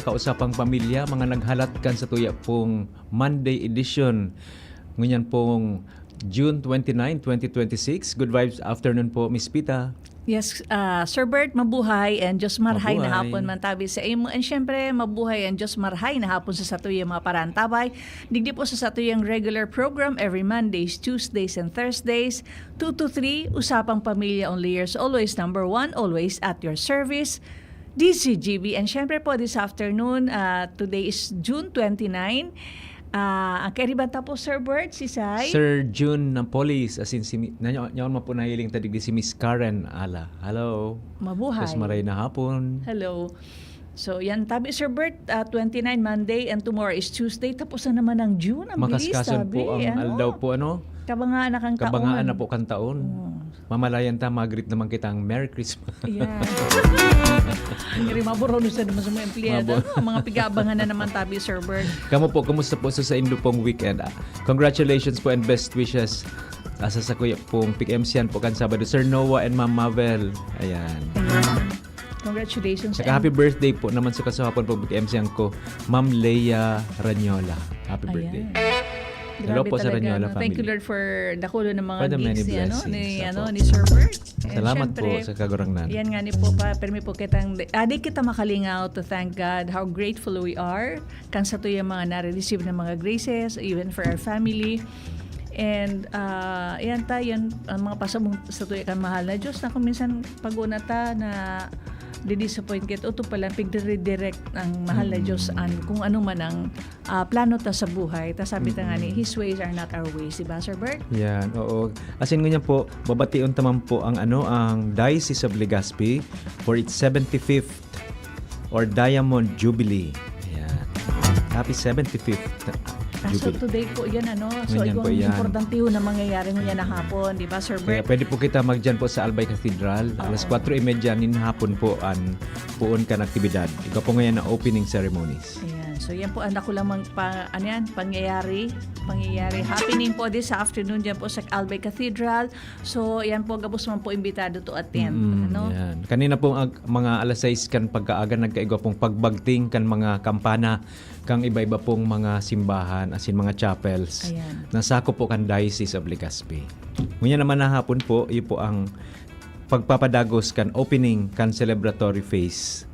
mga kausapang pamilya, mga naghalat kan sa tuya pong Monday edition. Ngunyan pong June 29, 2026. Good vibes afternoon po, Miss Pita. Yes, Sir Bert, mabuhay and Diyos marhay na Mabuhay. hapon man tabi sa imo. And syempre, mabuhay and Diyos marhay na hapon sa satuyang mga parantabay. Digdi po sa satuyang regular program every Mondays, Tuesdays, and Thursdays. 2 to 3, Usapang Pamilya on Layers. Always number 1, always at your service. DCGB. And syempre po this afternoon, today is June 29. Ang karibata po, Sir Bert, si Sai. Sir June Napolis, as in si nanyaon mo po nahiling tadig di si Miss Karen Ala. Hello. Mabuhay. Tapos maray na hapon. Hello. So, yan tabi, Sir Bert, 29 Monday and tomorrow is Tuesday. Tapos na naman ang June. Ang bilis, Makaskason tabi. po ang aldaw po ano. Kabangaan na kang taon. Kabangaan na po kan taon. Mamalayan ta, magrit naman kitang Merry Christmas. Yeah. Ngiri maburono sa naman sa mga empleyado. Mga pigabangan na naman tabi, Sir Bert. Kamu po, kumusta po sa Indo pong weekend? Congratulations po and best wishes asa sa kuya pong PIC-MC po kan Sabado. Sir Noah and Ma'am Mavel. Ayan. Congratulations. Saka happy birthday po naman sa kasahapon po PIC-MC ko, Ma'am Leia Ranyola. Happy birthday. Hello Grabe po sa talaga, Ranyola no? family. Thank you Lord for dakulo ng mga For the many gigs ni, blessings. Opo. ni Sir Bert. And Salamat po syempre, sa kagurangnan. yan nga ni po pa, permi po kitang, di kita makalingaw to thank God how grateful we are kan sa to yung mga nare-receive ng mga graces, even for our family. And yan ang mga pasabong sa tuya kan mahal na Diyos na kung minsan pag-una ta na di-disappoint kit ito pala pig-redirect ang mahal na Diyos kung ano man ang plano ta sa buhay. Ta sabi ta nga ni, His ways are not our ways, diba, Sir Bert? Yan, oo. As in ganyan po, babation taman po ang ang Diocese of Legazpi for its 75th or Diamond Jubilee. Ayan. Happy 75th So Jubilee. today po yan so Ganyan po yung yan. importante ho na mangyayari mo yan na hapon, di ba, Sir Kaya Bert? pwede po kita magdyan po sa Albay Cathedral. Alas 4:30 nin hapon po puon kan aktibidad. Ikaw po ngayon na opening ceremonies. Ayan. So yan po ang ako lamang pangyayari happening po this afternoon dyan po sa Albay Cathedral. So yan po gabos man po imbitado to attend. Yan. Kanina po mga alas 6 kan pagkaaga nagkaigo pong pagbagting kan mga kampana kang iba-iba pong mga simbahan as in mga chapels. Ayan. Nasako po kan Diocese of Legazpi. Ngunyan naman na hapon po, iyo po ang pagpapadagos kan opening kan celebratory phase.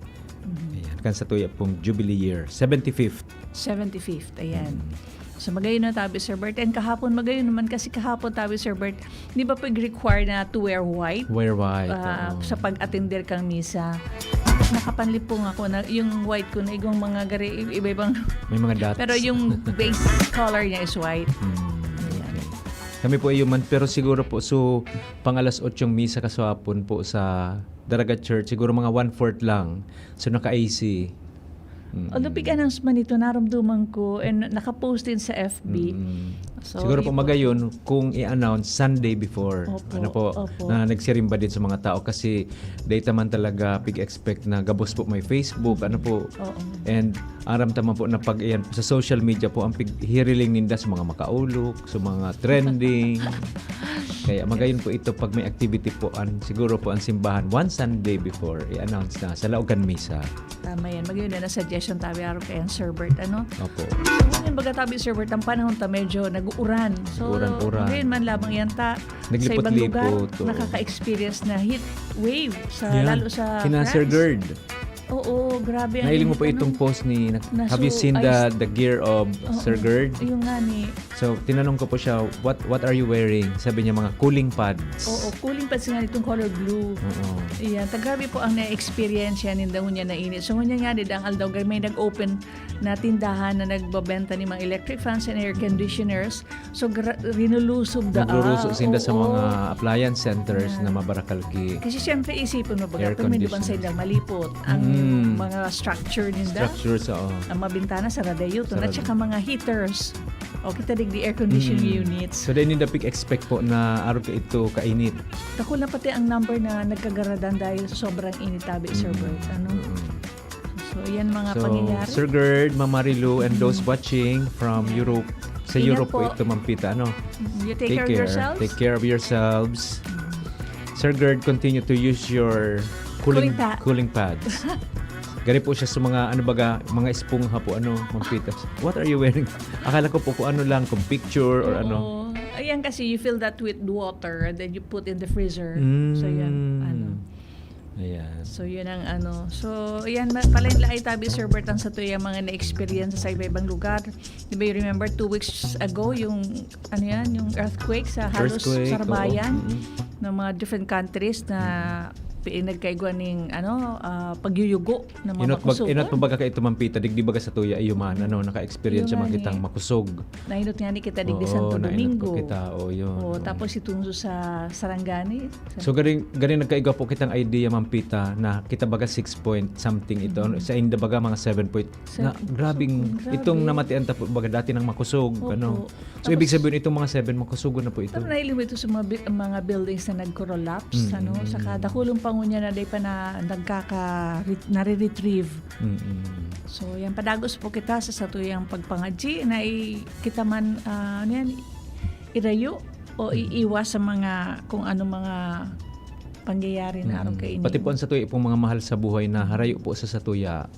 Ayan, kan sa tuya pong Jubilee year, 75th. 75th, ayan. So magayon na tabi, Sir Bert. And kahapon magayon naman kasi kahapon tabi, Sir Bert, di ba pag-require na to wear white? Wear white. Sa pag-attender kang misa. Nakapanlipong ako na yung white ko na igong mga iba-ibang May mga dots. pero yung base color niya is white. Okay. Kami po ay human, pero siguro po pang alas 8 yung misa kaswapon po sa Daraga Church, siguro mga 1/4 lang. So naka-AC. Although big announcement ito, naramdaman ko and nakapost din sa FB. So, Siguro po magayon kung i-announce Sunday before. Opo. Na nagsirimba din sa mga tao kasi data man talaga pig-expect na gabos po may Facebook, Oo. And aram taman po na pag iyan sa social media po ang hiriling ninda sa mga makaulok, sa mga trending. Kaya magayon po ito pag may activity po siguro po ang simbahan one Sunday before i-announce na sa Laogan Misa. Tama yan. Magayon na suggestion tabi araw kay Sir Bert. Opo. So, yung baga tabi, Sir Bert, ang panahon ta medyo nag-uuran. So, Uran-uran. ngayon man lamang yan ta sa ibang lugar nakaka-experience na heat wave lalo sa Kina France. Sir Gerd. Oo, grabe. ang Nailing mo init, po itong post ni have you Naso- seen the gear of Sir Gerd? Yung nga ni, So tinanong ko po siya, what are you wearing? Sabi niya mga cooling pads. cooling pads nga itong color blue. Oo. Iyan, grabe po ang na-experience yan daw niya na init. So, ngunya nga din ang aldaw, may nag-open na tindahan na nagbabenta ni mga electric fans and air conditioners. So, rinulusob da. Nagluruso sinda sa Oo. mga appliance centers na mabarakalki. Kasi siyempre isipin mo Air baga, pag may duban sa conditioner. indang malipot, ang mga structure ninda, Structures, oo. ang mabintana sa radayo, Sa at saka mga heaters. O kita di air conditioning units. So then the pick expect po na araw ka ito kainit. Ako na pati ang number na nagkagaradan dahil sa sobrang init tabi, Sir Bert. So, yan mga So pangyayari. Sir Gerd, Ma'am Marilu, and those watching from Europe, sa Ingat Europe po po. ito, Ma'am Pita, ano? You take care of yourselves. Take care of yourselves. Sir Gerd, continue to use your cooling Cooling pads. Gani po siya sa mga ano baga, mga espongha po ano, Ma'am Pita. What are you wearing? Akala ko po kung ano lang, kung picture or ano. Oo. Ayan kasi you fill that with water and then you put in the freezer. So yan, ano. Ayan. So yun ang ano. So yan, palain laay tabi Sir Bert ang sa to yung mga na-experience sa iba-ibang lugar. Di ba you remember 2 weeks ago yung ano yan, yung earthquake sa halos Earthquake, Sarabayan oo. ng mga different countries na nagkaiguan ng ano, pagyuyugo ng mga makusog. Inot pa baga ka ito Ma'am Pita, digdi baga sa tuya ayuman, ano, naka-experience Yun siya nga makitang ni. makusog. Nainot nga ni kita digdi Oo, Santo nainot Domingo. po kita, yun. Oo, tapos itungso sa Sarangani. So galing nagkaiga po kitang idea Ma'am Pita na kita baga 6 point something ito. Sa inda baga mga 7 point. Na grabing grabe. itong namatian ta po baga dati ng makusog, Opo. ano. So ibig sabihin itong mga 7 makusugo na po ito. Tapos nahilim ito sa mga buildings na nagko-collapse, ano, sa kada kulong pangunya na day pa na nare-retrieve. So, yan padagos po kita sa satuyang pagpangadji na kita man ano yan, irayo o iiwas sa mga kung ano mga pangyayari na araw kainin. Pati po ang satuya pong mga mahal sa buhay na harayo po sa satuya.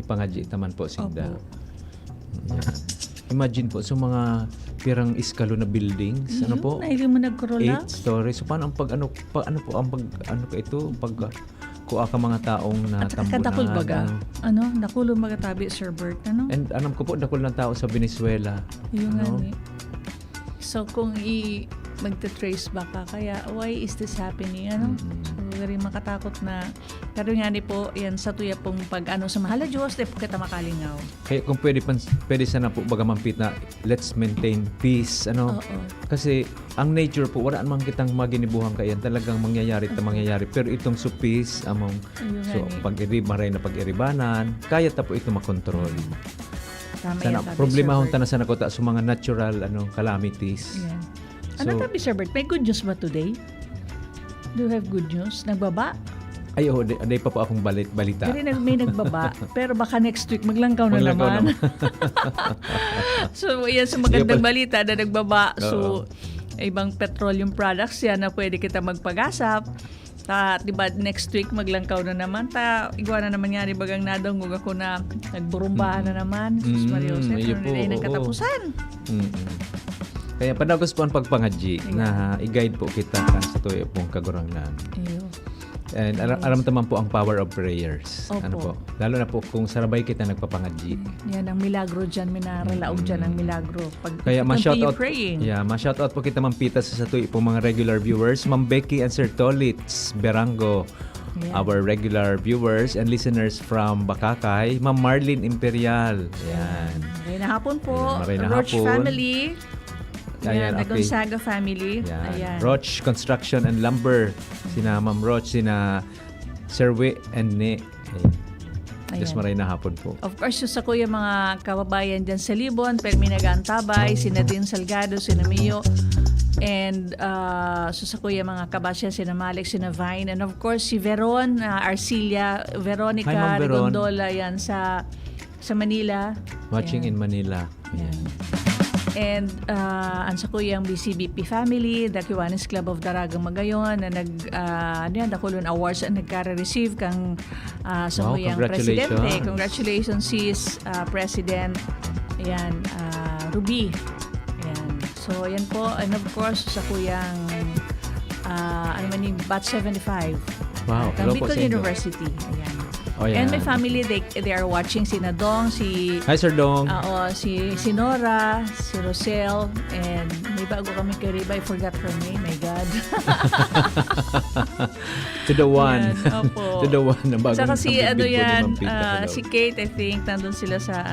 Ipangadji taman po sinda. Opo. Yan. Imagine po sa mga pirang iskalo na buildings, ano po? Nahilim mo 8 nagko-collapse? stories. So paano ang pag ano ka ito pag kuha ka mga taong na At kadakol baga. ano. Nakulong magatabi Sir Bert, ano? And alam ko po dakol ng tao sa Venezuela. Yun nga no? ni. So kung magte-trace back ka, kaya why is this happening, ano? So very makatakot na. Pero nga ni po, yan sa tuya pong pag ano sa mahal na Diyos, di po kita makalingaw. Kaya kung pwede sana po baga mampit na let's maintain peace, ano? Oo. Kasi ang nature po wala namang kitang maginibuhan kayan talagang mangyayari pero itong so peace among Ayun nga so ni. maray na pag-iribanan kaya ta po ito makontrol. Tama Sana yan, tabi, problema Sir hon Bert. ta na sana ko ta sa mga natural calamities. Yan. Ano tabi Sir Bert? May good news ba today? Do you have good news? Nagbaba? Ay, day pa po akong balita. Pero may nagbaba. Pero baka next week maglangkaw na Maglangkaw naman. So, yan sa magandang balita na nagbaba. So, ibang petroleum products yan na pwede kita magpagasap. Di ba next week maglangkaw na naman. Igwa na naman nga, di bagang nadangog ako na nagburumbahan na naman. Sus Mario Jose, iyo ano po, nila ng oo. katapusan. Kaya padagos po ang pagpangadji na i-guide po kita kan sa tuyo pong kagurangnan. Iyo. And alam naman po ang power of prayers. Opo. Ano po? Lalo na po kung sarabay kita nagpapangadji. Yan ang milagro dyan, minaralaog dyan ang milagro. Pag Kaya continue ma-shoutout praying. ma-shoutout po kita Ma'am Pita sa tuyo pong mga regular viewers, Ma'am Becky and Sir Tolitz Berango. Yan. Our regular viewers and listeners from Bakakay, Ma'am Marlene Imperial. Yan. Maray na hapon po. Ayan, maray na Roach hapon. family. Ayan, Ayan, okay. Gonzaga family. Yan. Ayan. Roach Construction and Lumber. Sina Ma'am Roach, sina Sir We and Ne. Diyos Ayan. maray na hapon po. Of course, yung sa kuya mga kababayan dyan sa Libon, Permina Gantabay, sina Din Salgado, sina Mio, and so sa kuya mga kabasya, sina Malik, sina Vine, and of course si Veron, Arcilia, Hi, Veronica, Ma'am Veron. Gondola, yan sa Manila. Watching in Manila. Yan. And ang sa kuyang BCBP family, the Kiwanis Club of Daragang Magayon na nakulon awards na nagka-receive kang sa Wow, kuyang congratulations. presidente. Congratulations sis President. Ayan, Ruby. Ayan. So, yan po. And of course, sa kuyang Batch 75. Wow, hello po Bicol sa inyo. University. Ayan. Oh, yan. And my family, they are watching si Nadong, si Hi, Sir Dong. si Nora, si Rosel, and may bago kami kay Riba. I forgot her name. My God. To the one. Yan, opo. To the one. Na bagong Saka si, kabibig po ni yan, Ma'am Pita. Hello. si Kate, I think, nandun sila sa,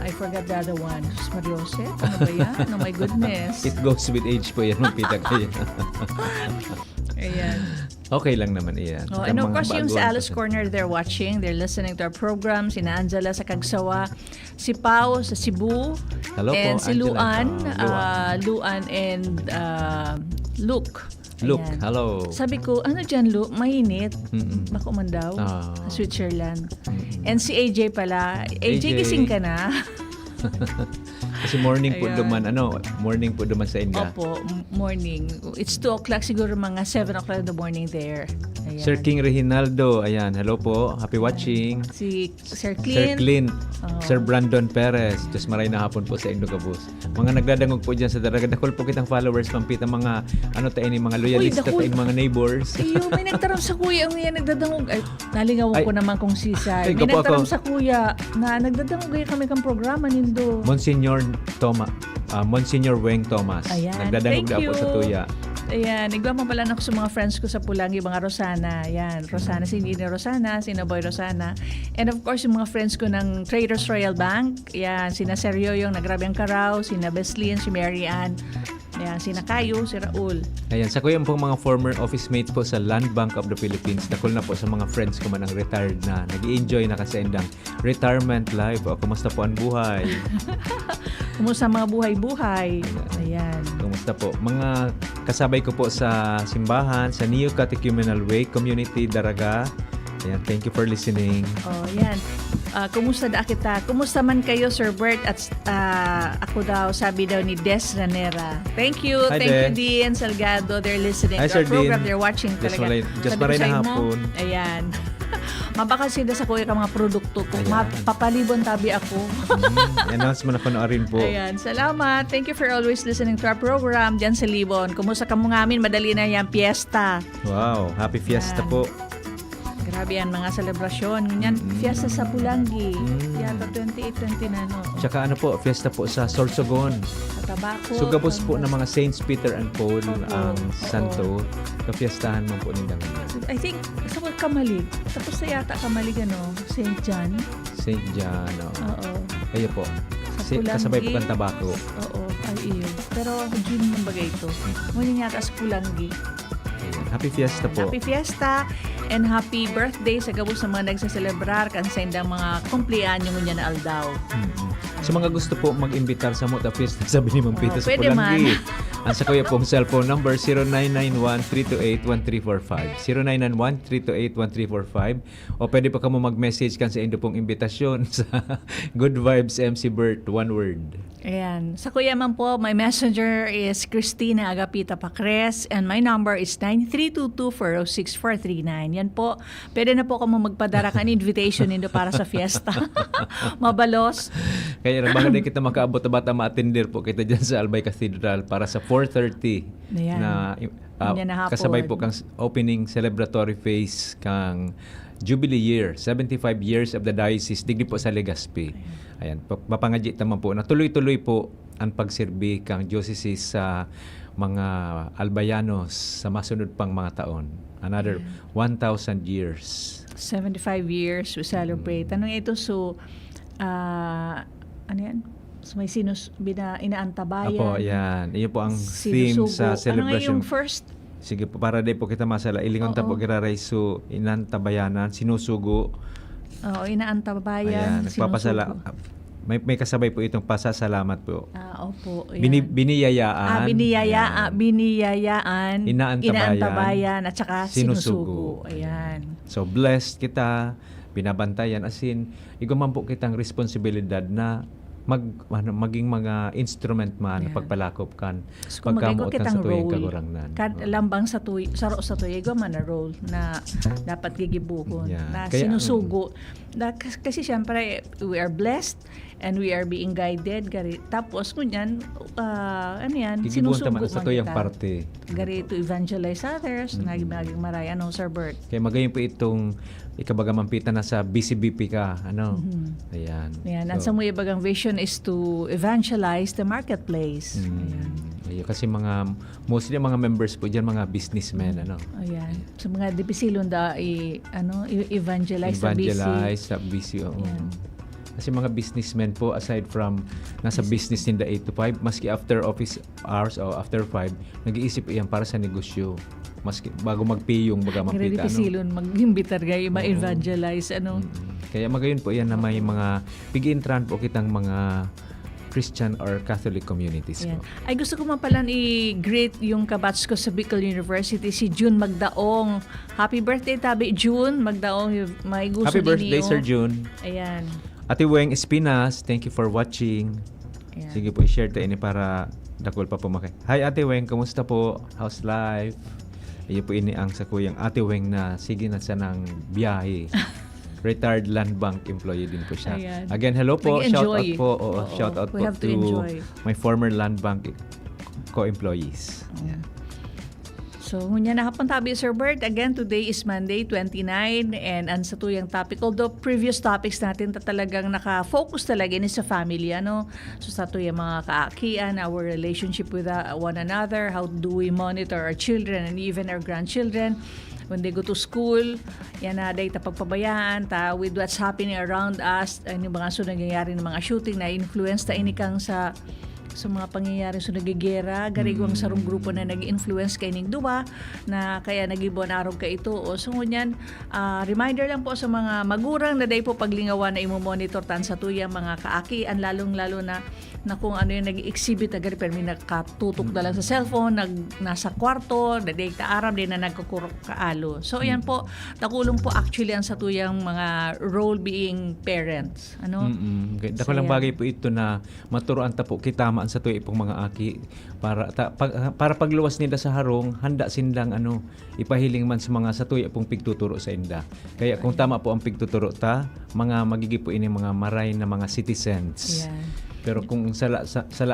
I forgot the other one. Mariose? Ano ba yan? Oh my goodness. It goes with age po yan, Ma'am Pita. Kaya. Ayan. Okay lang naman iyan. Oh, Saka and of mga course, yung baguhan sa Alice pa siya. Corner, they're watching. They're listening to our program. Sina Angela sa Kagsawa. Si Pao sa Cebu. Hello po, and si Angela. Luan and Luke. Look, Ayan. hello. Sabi ko, ano dyan, Luke? Mainit. Mm-mm. Bako man daw. Ah. Switzerland. Mm-mm. And si AJ pala. AJ, AJ. gising ka na. Kasi morning po Ayan. morning po duman sa India. Opo, morning. It's 2 o'clock siguro, mga 7 o'clock in the morning there. Ayan. Sir King Reginaldo, ayan, hello po, happy watching. Si Sir Sir Clint. Clint, Oo. Sir Brandon Perez, Diyos maray na hapon po sa Indo Kabus. Mga nagdadangog po dyan sa daraga, dakol po kitang followers, pampita mga, ano tayo ni mga loyalista dakol. tayo mga neighbors. Iyo, may nagtaram sa kuya ang yan nagdadangog. Ay, nalingaw Ay. ko naman kung sisay. Ay, May kapo nagtaram ako. sa kuya na nagdadangog kami kang programa nindo. Monsignor Monsignor Weng Thomas, Ayan, nagdadangog thank na po you. sa tuya. Ayan, nagmamabalan ako sa mga friends ko sa Pulangi, mga Rosana. Ayan, Rosana, si Nina Rosana, si Boy Rosana. And of course, yung mga friends ko ng Traders Royal Bank. Ayan, sina Sergio, yung nagrabing Karaw, sina Beslin, si Mary Ann. Ayan, sina Kayo, si Raul. Ayan, sa kuya pong mga former office mates po sa Land Bank of the Philippines, dakol na po sa mga friends ko man ang retired na, nag-i-enjoy na kasi endang retirement life. O, kumusta po ang buhay? Kumusta mga buhay-buhay? Ayan. Kumusta po? Mga kasabay ko po sa simbahan, sa Neo Catechumenal Way Community Daraga. Ayan, thank you for listening. Oh, yan. Kumusta da kita? Kumusta man kayo, Sir Bert? At ako daw, sabi daw ni Des Ranera. Thank you. Hi, Thank you, Des. Dean Salgado. They're listening Hi, to our Sir program. Dean. They're watching Just talaga. just Sabi ko maray sa na imo, hapon. Ayan. Mabakal sila sa kuya ka mga produkto ko. Ayan. Mapapalibon tabi ako. Announce mo na panoorin po. Ayan. Salamat. Thank you for always listening to our program dyan sa Libon. Kumusta ka mo ngamin? Madali na yan. Fiesta. Wow, happy fiesta Ayan. po. Grabe yan, mga selebrasyon. Ganyan, fiesta sa Pulangi. Mm. Yata 28, 29, no? Tsaka ano po, fiesta po sa Sorsogon. Sa Tabaco. Sugabos po ng mga Saints Peter and Paul Opo, ang oo. santo. Kapiestahan mo po nila ngayon. I think, sa Kamalig. Tapos na yata Kamalig, ano? St. John. Saint John. Oh. Oo. Kayo po. Sa Pulangi. Kasabay po kang tabako. Oo. Ay, iyo. Pero, June yung bagay ito. Ngunit yata sa Pulangi. Ayan. Happy fiesta po. Happy Fiesta and happy birthday sa gabos sa mga nagsaselebrar kan sa indang mga kumplianyo niya na aldaw. Sa mga gusto po mag-imbitar sa Mota Fiesta, sabi ni Ma'am Pita sa pwede Pulangi. Ang sa kuya pong cellphone number 0991-328-1345. 0991-328-1345. O pwede pa ka mo mag-message kan sa indo pong imbitasyon sa Good Vibes MC Bert, one word. Ayan. Sa kuya man po, my messenger is Christina Agapita Pacres and my number is 9322406439. Yan po. Pwede na po kamo magpadara kan invitation nindo para sa fiesta. Mabalos. Kaya baka din kita makaabot na bata ma-attender po kita dyan sa Albay Cathedral para sa 4:30 Ayan. na Yan na hapon. kasabay po kang opening celebratory phase kang Jubilee Year, 75 years of the diocese, digdi po sa Legazpi. Ayan, mapangadyi naman po na tuloy-tuloy po ang pagserbi kang diocese sa mga albayanos sa masunod pang mga taon. Another 1,000 years. 75 years we celebrate. Anong ito? So, ano yan? So, may inaantabayan. Apo, yan. Iyon po ang theme Sinusugo. sa Ano nga celebration. yung first? Sige po, para din po kita masala. Ilingon ta po Oo. giraray so inantabayanan, sinusugo. Oo, inaantabayan. Ayan, nagpapasala. sinusugo. May kasabay po itong pasasalamat po. Opo. Ayan. Biniyayaan. Biniyayaan. Inaantabayan. At saka Sinusugo. sinusugo. Ayan. So blessed kita, binabantayan as in iguman po kitang responsibilidad na maging mga instrument man Yeah. pagpalakop kan So, kung magiging pagkamuot kitang sa tuyong role, kagurangnan. lambang sa saro sa tuyo, man na role na dapat gigibukon, Yeah. na Kaya, sinusugo. Kasi syempre, we are blessed and we are being guided. Tapos, kunyan, ano yan, Gigibuon sinusugo taman sa man tuyong kita. parte. Gari to evangelize others, naging maray. Ano, Sir Bert? Kaya magayon po itong ikabaga mampita na sa BCBP ka. Ano? Ayan. Yan, ang sa mga ibagang vision is to evangelize the marketplace. Ayan. Ayun, kasi mostly mga members po dyan, mga businessmen. Ano? Ayan. Sa mga dipisilon evangelize sa BC. Evangelize sa BC. Oo. Ayan. Kasi mga businessmen po, aside from nasa business in the 8 to 5, maski after office hours o after 5, nag-iisip iyan para sa negosyo. Maski bago magpiyong baga Gari mampita. Ano? dipisilon, mag-imbitar kayo, ma-evangelize. Ano? Kaya magayon po iyan na may mga pig-intran po kitang mga Christian or Catholic communities Ayan. po. Ay, gusto ko man pala i-greet yung kabats ko sa Bicol University, si June Magdaong. Happy birthday, tabi, June Magdaong. May gusto Happy birthday, ninyo. Sir June. Ayan. Ate Weng Espinas, thank you for watching. Ayan. Sige po, i-share tayo ini para dakol pa pumakay. Hi Ate Weng, kamusta po? How's life? Iyo po ini ang sa kuyang Ate Weng na sige na siya ng biyahe. Retired land bank employee din po siya. Ayan. Again, hello po. Shout out Nag-enjoy. po. Oo. Shout out We po have to to enjoy. my former land bank co-employees. Yeah. So, ngunya na hapon tabi, Sir Bert. Again, today is Monday, 29, and ang sa tuyang topic, although previous topics natin talagang naka-focus talaga ni sa family, ano? So, sa tuyang mga kaakian, our relationship with one another, how do we monitor our children and even our grandchildren when they go to school, yan na dahil pagpabayaan ta with what's happening around us, yung mga nangyayari ng mga shooting na influence ta inikang sa mga pangyayari sa nagigera, garigwang sarong grupo na nag-influence kay ning duwa na kaya nagibon araw ka ito. O so ngunyan, reminder lang po sa mga magurang na day po paglingawan na imo-monitor tan sa tuyang mga kaakian, lalong-lalo na kung ano yung nag-exhibit na gari pero may nakatutok na lang sa cellphone, nasa kwarto, daday ta aram din na nagkukurok kaalo. So yan po, nakulong po actually ang sa tuyang mga role being parents. Ano? Okay. So, Dako lang yan. bagay po ito na maturoan ta po kitamaan sa tuwi pong mga aki para pagluwas nila sa harong handa sindang ipahiling man sa mga sa tuwi pong pigtuturo sa inda. Kaya kung tama po ang pigtuturo ta, mga magigi po ini mga maray na mga citizens. Yan. Pero kung sala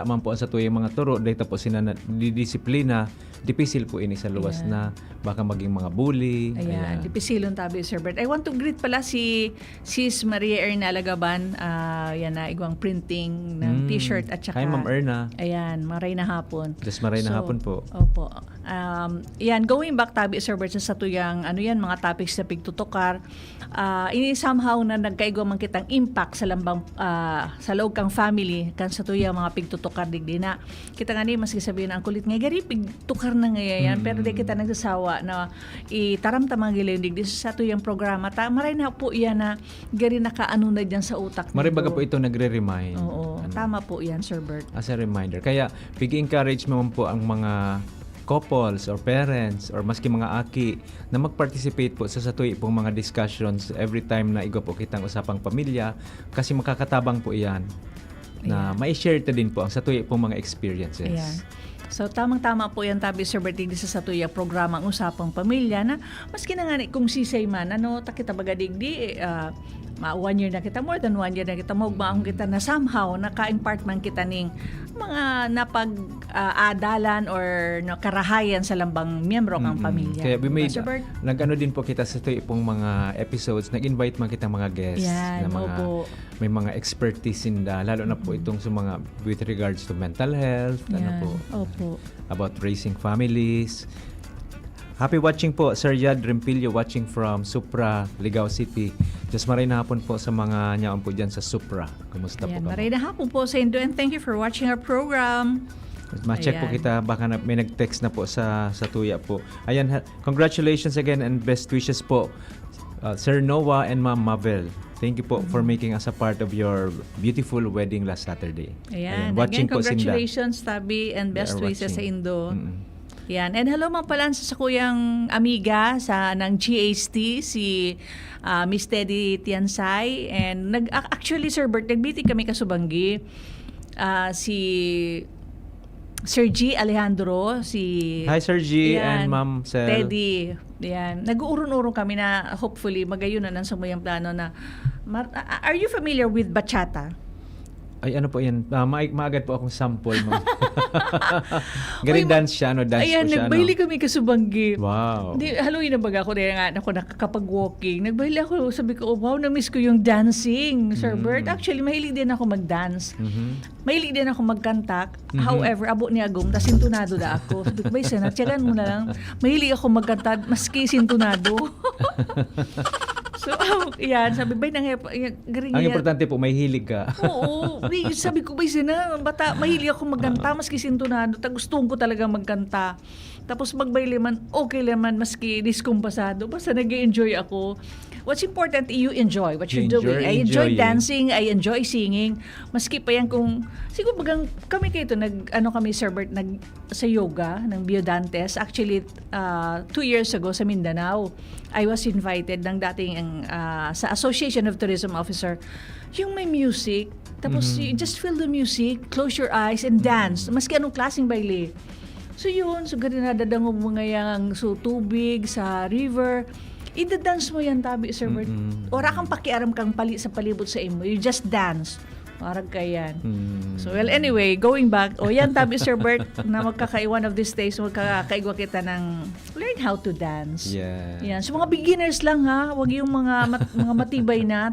man po ang sa tuwi mga turo, dahil po sila na didisiplina, dipisil po ini sa luwas Ayan. na baka maging mga bully. Ayan, dipisilon tabi, Sir Bert. I want to greet pala si Sis Maria Erna Lagaban. Yan na, igwang printing ng t-shirt at saka... Hi, Ma'am Erna. Ayan, maray na hapon. Just maray na hapon po. Opo. Yan, going back tabi, Sir Bert, sa tuyang, mga topics na pigtutukar, ini somehow na nagkaigwa man kitang impact sa lambang, sa loob kang family, kan sa tuyang mga pigtutukar digdi na. Kita nga ni, maski sabihin ang kulit nga, gari, pigtukar na ngayon, pero di kita nagsasawa na itaramtamang gilayon digdi sa tuyang programa. Maray na po yan na gari nakaano na dyan sa utak. Maribaga po ito nagre-remind. Oo, tama po yan, Sir Bert. As a reminder. Kaya, pig-encourage naman po ang mga couples or parents or maski mga aki na mag-participate po sa satuwi pong mga discussions every time na igo po kitang usapang pamilya kasi makakatabang po iyan na mai-share ta din po ang satuwi pong mga experiences. Ayan. So, tamang-tama po yan tabi, Sir Bert, sa satuya programa ang usapang pamilya na maski na nga kung sisay man, takita baga digdi, 1 year na kita, more than 1 year na kita, maugmaong kita na somehow naka-impart man kita ning mga napag-adalan or karahayan sa lambang miyembro ng pamilya. Kaya we made, Sir Bert? nag-ano din po kita sa ito pong mga episodes, nag-invite man kita mga guests Yan, na mga, opo. may mga expertise inda, lalo na po itong sa mga with regards to mental health, Yan, po, opo. about raising families. Happy watching po, Sir Yad Rempilio watching from Supra, Ligao City. Just maray na hapon po sa mga nyaon po dyan sa Supra. Kumusta po Ayan, kamo? maray na hapon po sa Indo and thank you for watching our program. Ma-check po Ayan. kita, baka may nag-text na po sa tuya po. Ayan, congratulations again and best wishes po, Sir Noah and Ma'am Mavel. Thank you po for making us a part of your beautiful wedding last Saturday. Ayan, watching again, po Sinda. congratulations, Tabi, and They best are wishes sa watching. Indo. Mm-mm. Yan. And hello mga pala sa kuyang amiga ng GHT, si Miss Teddy Tiansay. And actually, Sir Bert, nagbiti kami kasubanggi. Si Sir G. Alejandro, si... Hi Sir G Yan, and Ma'am Sel. Teddy. Yan. Nag-uurong-urong kami na hopefully magayunan ng sumuyang plano na... Are you familiar with bachata? Ay, ano po yan? Maagad po akong sample, ma'am. Galing Uy, dance siya, dance Ayan, po siya, nagbaili kami kasubanggi. Wow. Haluin na baga ako dahil nga ako nakakapag-walking. Nagbaili ako, sabi ko, wow, na-miss ko yung dancing, Sir Bert. Actually, mahilig din ako mag-dance. Mahilig din ako magkanta. However, abo ni Agum, tas sintunado na ako. Sabi ko, Bay, tiyagan mo na lang. Mahilig ako magkanta, maski sintunado. So, yan, sabi, Bay, garing Ang yan. importante po, may hilig ka. Oo. Sabi ko, Bay, bata, mahilig ako magkanta, maski sintunado. Gusto ko talaga magkanta. Tapos magbaili man, okay naman, maski diskumpasado. Basta nag-enjoy ako. What's important, you enjoy what you're doing. I enjoy dancing, I enjoy singing. Maski pa yan kung, siguro bagang kami kayo kami, Sir Bert, sa yoga ng Biodantes. Actually, 2 years ago sa Mindanao, I was invited ng dating sa Association of Tourism Officer. Yung may music, tapos you just feel the music, close your eyes and dance. Maski anong klaseng baile. So yun, so ganun nadadangog mo ngayang so tubig sa river. Ida-dance mo yan, tabi, Sir Bert. Ora kang pakiaram kang pali sa palibot sa imo. You just dance. Parang kayan. So, well, anyway, going back, yan, tabi, Sir Bert, na one of these days, magkakaigwa kita ng learn how to dance. Yeah. Yan. So, mga beginners lang, ha? Huwag yung mga matibay na.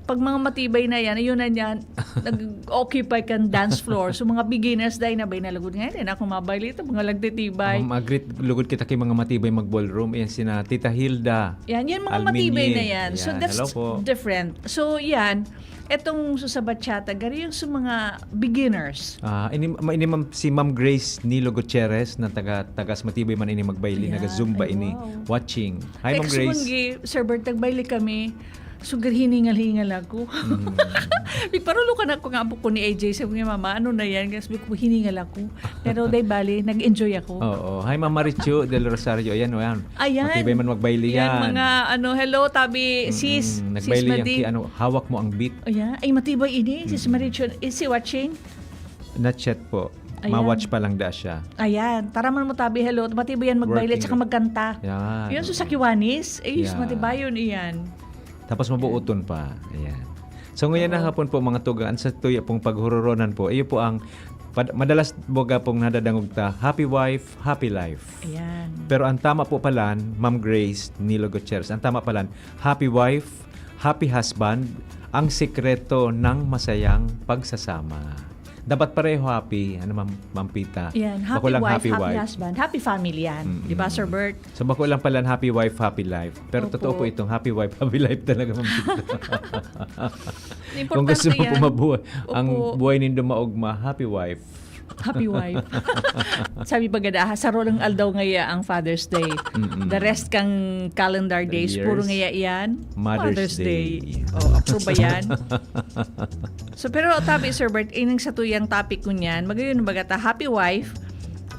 Pag mga matibay na yan, ayun na yan, nag-occupy kang dance floor. So, mga beginners dahil na lagod ngayon. Ako mabayli ito, mga lagtitibay. Mag-greet, lugod kita kay mga matibay mag-ballroom. Yan sina Tita Hilda. Yan mga Alminye. matibay na yan. So, Yan. that's Hello po. different. So, yan. Etong sa bachata, gari yung sa mga beginners. Si Ma'am Grace Nilo Gutierrez na tagas matibay man ini magbayli, Ayan. naga-zumba Ay, ini wow. watching. Hi Ma'am Text Grace. munggi, Sir Bert, nagbayli kami. Sugar hiningal-hingal ako. Parulo ka na ako nga po ni AJ. Sabi nga, Mama, ano na yan? Kasi ko hiningal ako. Pero day bali, nag-enjoy ako. Oo. Hi Ma'am Marichu del Rosario. Ayan. Ayan. Matibay man magbayli yan. Mga hello, tabi, sis. Sis Nagbayli Madi. yan. Hawak mo ang beat. Ayan. Ay, matibay ini. Sis Marichon. Is she watching? Not yet po. Ayan. Ma-watch pa lang da siya. Ayan. Tara man mo tabi, hello. Matibay yan magbayli at saka magkanta. Yan. Yun, so sa Kiwanis. Ay, Yeah. matibay yun iyan. Tapos mabuuton pa. Ayan. So ngayon na hapon po mga tugaan sa tuya pong paghururonan po. Iyo po ang madalas boga pong nadadangog ta, happy wife, happy life. Ayan. Pero ang tama po palan, Ma'am Grace Nilo Gutierrez, ang tama palan, happy wife, happy husband, ang sikreto ng masayang pagsasama. Dapat pareho happy, Ma'am Pita. Yan, Bako happy lang wife, happy husband, happy family yan. Di ba, Sir Bert? So bako lang pala happy wife, happy life. Pero Opo. totoo po itong happy wife, happy life talaga, Ma'am Pita. Importante Kung gusto mo yan. po mabuhay, ang Opo. buhay nindo maugma, happy wife. Happy wife. Sabi pa gada, saro lang aldaw ngaya ang Father's Day. The rest kang calendar days, Years. puro ngaya yan. Mother's Father's Day. Approve ba yan? So, pero tabi, Sir Bert, inang sa tuyang topic ko niyan, magayon baga ta, happy wife,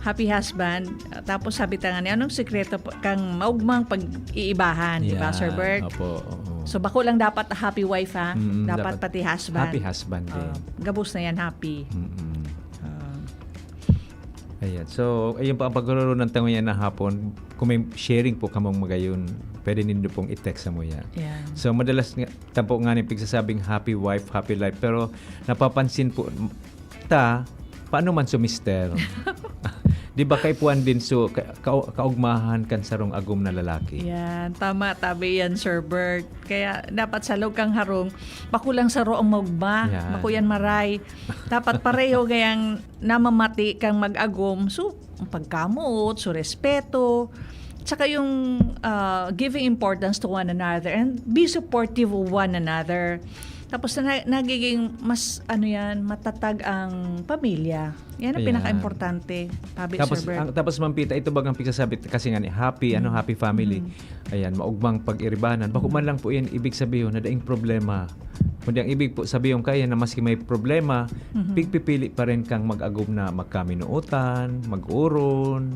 happy husband, tapos sabi ta nga niya, anong sekreto kang maugmang pag-iibahan, di ba, Sir Bert? Opo, oo. So, bako lang dapat happy wife, ha? Dapat pati husband. Happy husband din. Gabos na yan, happy. Ayan. So, ayun po ang pagkaroon ng tango yan na hapon. Kung may sharing po kamong magayon, pwede nindo pong i-text sa mo yan. Yan. So, madalas nga, tampo nga ni pigsasabing happy wife, happy life. Pero, napapansin po, paano man sumister? Di ba kay puan din so kaugmahan kan sarong agom na lalaki? Yan, tama, tabi yan, Sir Bert. Kaya dapat sa log kang harong, bakulang saro ang magba, Yan. bakuyan maray. Dapat pareho gayang namamati kang mag-agom. So, ang pagkamot, so respeto, tsaka yung giving importance to one another and be supportive of one another. Tapos nagiging mas matatag ang pamilya. Yan ang Ayan. pinaka-importante. Tabi, Tapos, Sir Bert. tapos Ma'am Pita, ito bagang pigsasabi kasi nga ni happy, happy family. Ayan, maugmang pag-iribanan. Bako man lang po yan, ibig sabihin na daing problema. Kundi ang ibig po sabihin kaya na maski may problema, pigpipili pa rin kang mag-agom na magkaminuutan, mag-uron.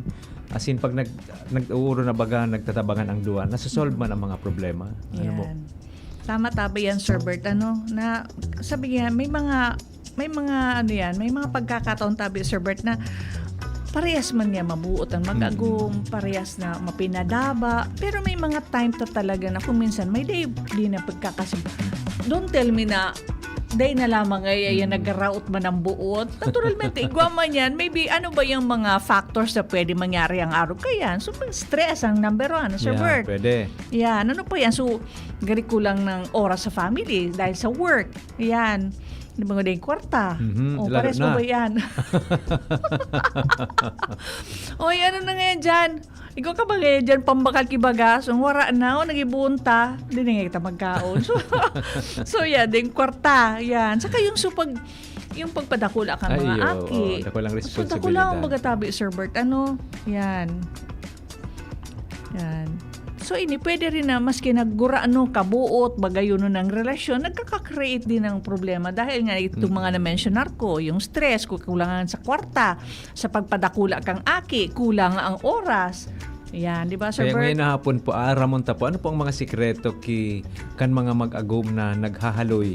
As in, pag nag-uuro na baga, nagtatabangan ang duwan, nasusolve man ang mga problema. Ano mo? Yan. Tama tabi yan, Sir Bert. Na sabi nga, may mga pagkakataon tabi, Sir Bert, na parehas man niya mabuot ang mag-agum, parehas na mapinadaba, pero may mga time ta talaga na kung minsan may day di na pagkakasab. Don't tell me na day na lamang ay nag-route man ang buot. Naturalmente, igwa man yan, maybe ano ba yung mga factors na pwede mangyari ang araw kaya? So, stress ang number one, Sir Bert. Pwede. Yan, ano pa yan? So, gari kulang ng oras sa family dahil sa work. Yan. Di ba nga yung kwarta? O, laro pares mo na. ba yan? Oy, ano na ngayon dyan? Ikaw ka ba ngayon dyan, pambakal kibagas? Ang wara na, nagibunta. Hindi na nga kita magkaon. So yan, yung kwarta. Yan. Saka yung yung pagpadakula ka mga aki. Dakulang So, responsibilidad. dakulang magatabi, Sir Bert. Yan. Yan. So, ini pwede rin na maski naggura kabuot, bagayon ng relasyon, nagkaka-create din ng problema dahil nga itong mga na-mentionar ko, yung stress, kulangan sa kwarta, sa pagpadakula kang aki, kulang ang oras. Yan, di ba, Sir Kaya Bert? ngayon na hapon po, Ramonta po, ano po ang mga sikreto kan mga mag-agom na naghahaloy?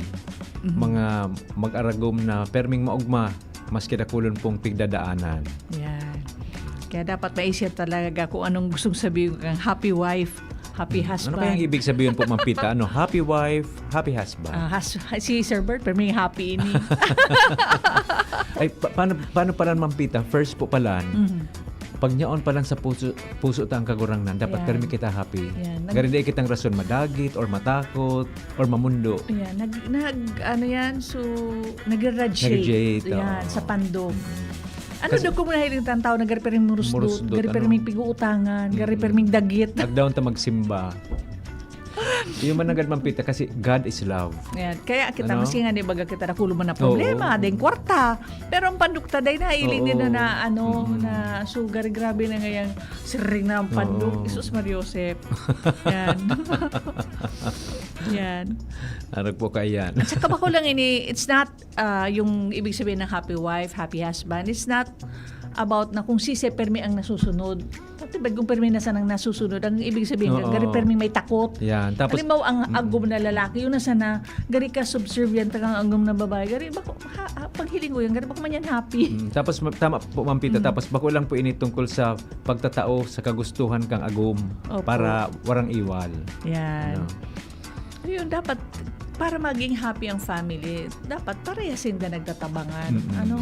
Mga mag-aragom na perming maugma, maski dakulon pong pigdadaanan. Yan. Kaya dapat maisip talaga kung anong gustong sabihin kang happy wife, happy husband. Ano kaya ang ibig sabihin po, Ma'am Pita? Ano? Happy wife, happy husband. Si Sir Bert, pero may happy ini. Ay, paano pala, Ma'am Pita? First po pala, pag nyaon pa lang sa puso ta ang kagurangnan, dapat Yan. karmi kita happy. Yan. Gari di kitang rason madagit or matakot or mamundo. Ayan, nag-radiate. Nag-radiate, Yan, oo. sa pandong. Ano Kasi- daw ko muna hiling tao na gari perming murusdot, Murusdot, gari ano? perming piguutangan, gari perming dagit. Nagdaon ta magsimba. Yung managad, Ma'am Pita, kasi God is love. Yan. Kaya kita Ano? masingan ni baga kita na kulo man na problema, ding kwarta. Pero ang pandukta day na hiling din na na sugar grabe na ngayang siring na ang panduk. Oo. Isus Mariosep. Yan. Yan. Arag po kayan. At saka ba ko lang it's not yung ibig sabihin ng happy wife, happy husband. It's not about na kung sise permi ang nasusunod. Pati ba kung permi na sanang nasusunod, ang ibig sabihin, Oo. gari permi may takot. Yan. Tapos, Halimbawa, ang agom na lalaki, yun na sana, gari ka subservient kang agom na pag hiling ko yan, gari bako man yan happy. tapos tama po, Ma'am Pita, tapos bako lang po ini tungkol sa pagtatao sa kagustuhan kang agum Opo. para warang iwal. Yan. Ano? Yun, dapat, para maging happy ang family, dapat parehasin ka nagtatabangan. Mm-mm. Ano?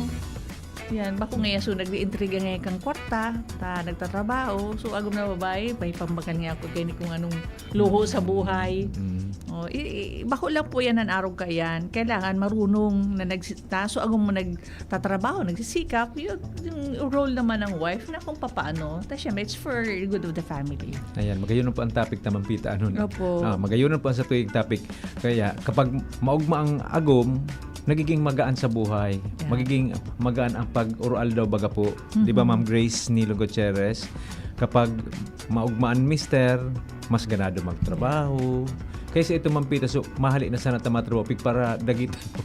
Yan, bako ngayon so nag-iintriga ngayon kang kwarta, nagtatrabaho, so agom na babae, may pambakan nga ako kaya kung anong luho sa buhay. O, bako lang po yan ang araw ka yan. Kailangan marunong na so agom mo nagtatrabaho, nagsisikap, yung role naman ng wife na kung papaano. Tapos syempre, it's for the good of the family. Ayan, magayon po ang topic na, Ma'am Pita. Ano, Opo. magayon po ang sa tuwing topic. Kaya kapag maugma ang agom, nagiging magaan sa buhay. Yeah. Magiging magaan ang pag-ural daw baga po. Di ba, Ma'am Grace Nilo Gutierrez? Kapag maugmaan mister, mas ganado magtrabaho. Kaysa ito, Ma'am Pita, so mahali na sana tamatrobik para dagitan po.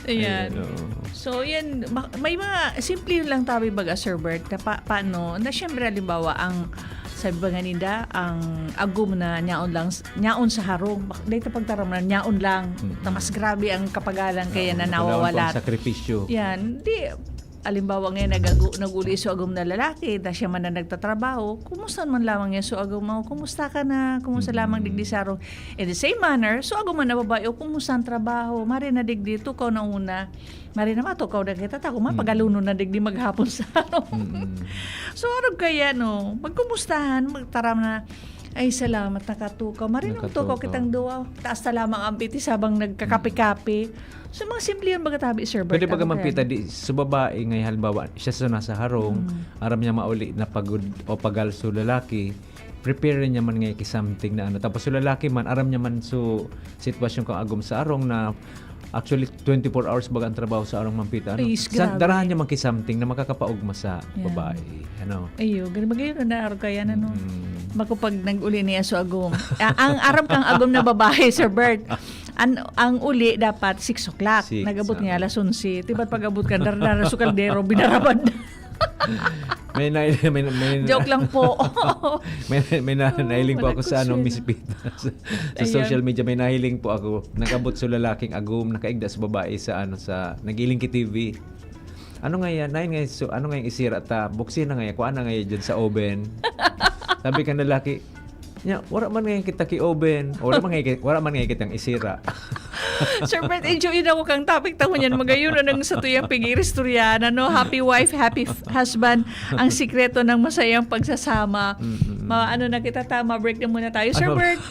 Ayan. oo. So, yan, may mga, simple lang tabi baga, Sir Bert, na paano, na syempre, halimbawa, ang, sabi ba nga nida, ang agum na nyaon sa harong, dito pagtaram na nyaon lang, na mas grabe ang kapagalan kaya na Wala po nawawalat. ang sakripisyo. Yan, di, alimbawa ngayon nag-uli so agum na lalaki, dahil siya man na nagtatrabaho, kumusta man lamang yan so agum mo, kumusta ka na, kumusta lamang digdi sarong. In the same manner, so agum man na babae, o kumusta ang trabaho, mari na digdi, to kaw na una, mari na mato, kaw na kita, tako man, pagaluno na digdi maghapon sa harong. So arog kaya, no, magkumustahan, magtaram na, ay salamat nakatukaw. Marinong tukaw kitang duwa. Taas na lamang ang piti sabang nagkakapi-kapi. So mga simple yun bagatabi, Sir Bert. Pwede baga, Ma'am Pita, di sa babae ngay halimbawa siya sa nasa harong, aram niya mauli na pagod o pagal so lalaki, prepare niya man ngay something na ano. Tapos so lalaki man aram niya man so sitwasyon kang agom sa arong na actually 24 hours baga ang trabaho sa arong, Ma'am Pita. Ano? Please, grabe. Darahan niya man something na makakapaugma sa Yeah. babae. Ano? Ayo, ganun na araw kaya na no. Bako pag nag-uli niya so agom. Ang arab kang agom na babae, Sir Bert. Ang uli dapat 6 o'clock. 6, Nagabot niya alas 11. Tiba't pag-abot ka, darara sa kaldero, binarabad. may Joke lang po. may nahiling po ako sa ano, malagkos Miss yun. Pita. sa Ayan. social media may nahiling po ako. Nagabot sa lalaking agum, nakaigda sa babae sa ano sa nagiling ki TV. Ano nga yan? Ano nga yung isira ta? Buksin na nga yan. Kuha na nga yan dyan sa oven. Sabi ka lalaki, wala man ngayon kita ki oven. Wala man ngayon kitang isira. Sir Bert, enjoy na ako kang topic tamo yan. Magayon na ng sa tuyang pag-iristoryanan, no? Happy wife, happy husband. Ang sikreto ng masayang pagsasama. Ano na kita tama, break na muna tayo. Sir Ano? Bert,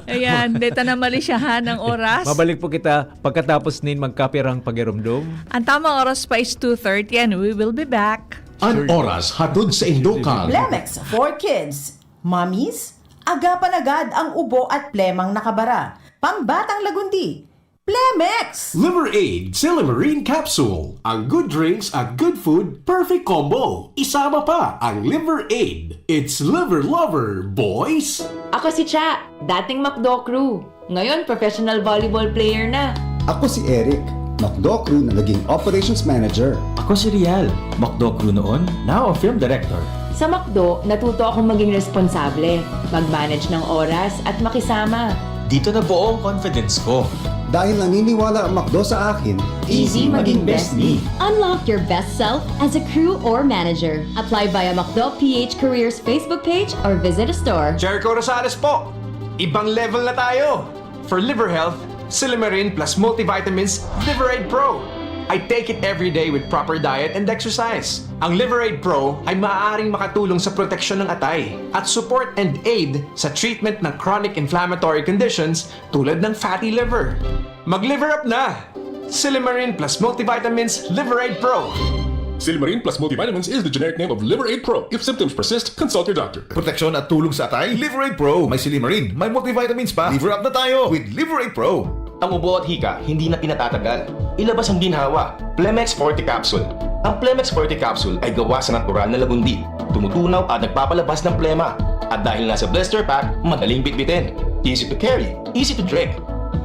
ayan, deta na malisyahan ng oras. Mabalik po kita pagkatapos nin magkapirang pagirumdum. Ang tamang oras pa is 2:30 and we will be back. An oras hatod sa Indokal. Blemex for Kids. Mommies, agapan agad ang ubo at plemang nakabara. Pambatang lagundi. Blemex! Liver Aid Silimarine Capsule. Ang good drinks at good food, perfect combo. Isama pa ang Liver Aid. It's liver lover, boys! Ako si Cha, dating McDo crew. Ngayon, professional volleyball player na. Ako si Eric, McDo Crew na naging Operations Manager. Ako si Rial, McDo Crew noon, now a film director. Sa McDo, natuto akong maging responsable, mag-manage ng oras at makisama. Dito na buo ang confidence ko. Dahil naniniwala ang McDo sa akin, Easy maging best me. Unlock your best self as a crew or manager. Apply via McDo PH Careers Facebook page or visit a store. Jericho Rosales po! Ibang level na tayo! For liver health, Silimarin plus multivitamins Liverade Pro. I take it every day with proper diet and exercise. Ang Liverade Pro ay maaaring makatulong sa proteksyon ng atay at support and aid sa treatment ng chronic inflammatory conditions tulad ng fatty liver. Mag-liver up na! Silimarin plus multivitamins Liverade Pro. Silimarin plus multivitamins is the generic name of Liverade Pro. If symptoms persist, consult your doctor. Proteksyon at tulong sa atay, Liverade Pro. May Silimarin, may multivitamins pa. Liver up na tayo with Liverade Pro. Ang ubo at hika, hindi na pinatatagal. Ilabas ang ginhawa. Plemex Forte Capsule. Ang Plemex Forte Capsule ay gawa sa natural na lagundi. Tumutunaw at nagpapalabas ng plema. At dahil nasa blister pack, madaling bitbitin. Easy to carry, easy to drink.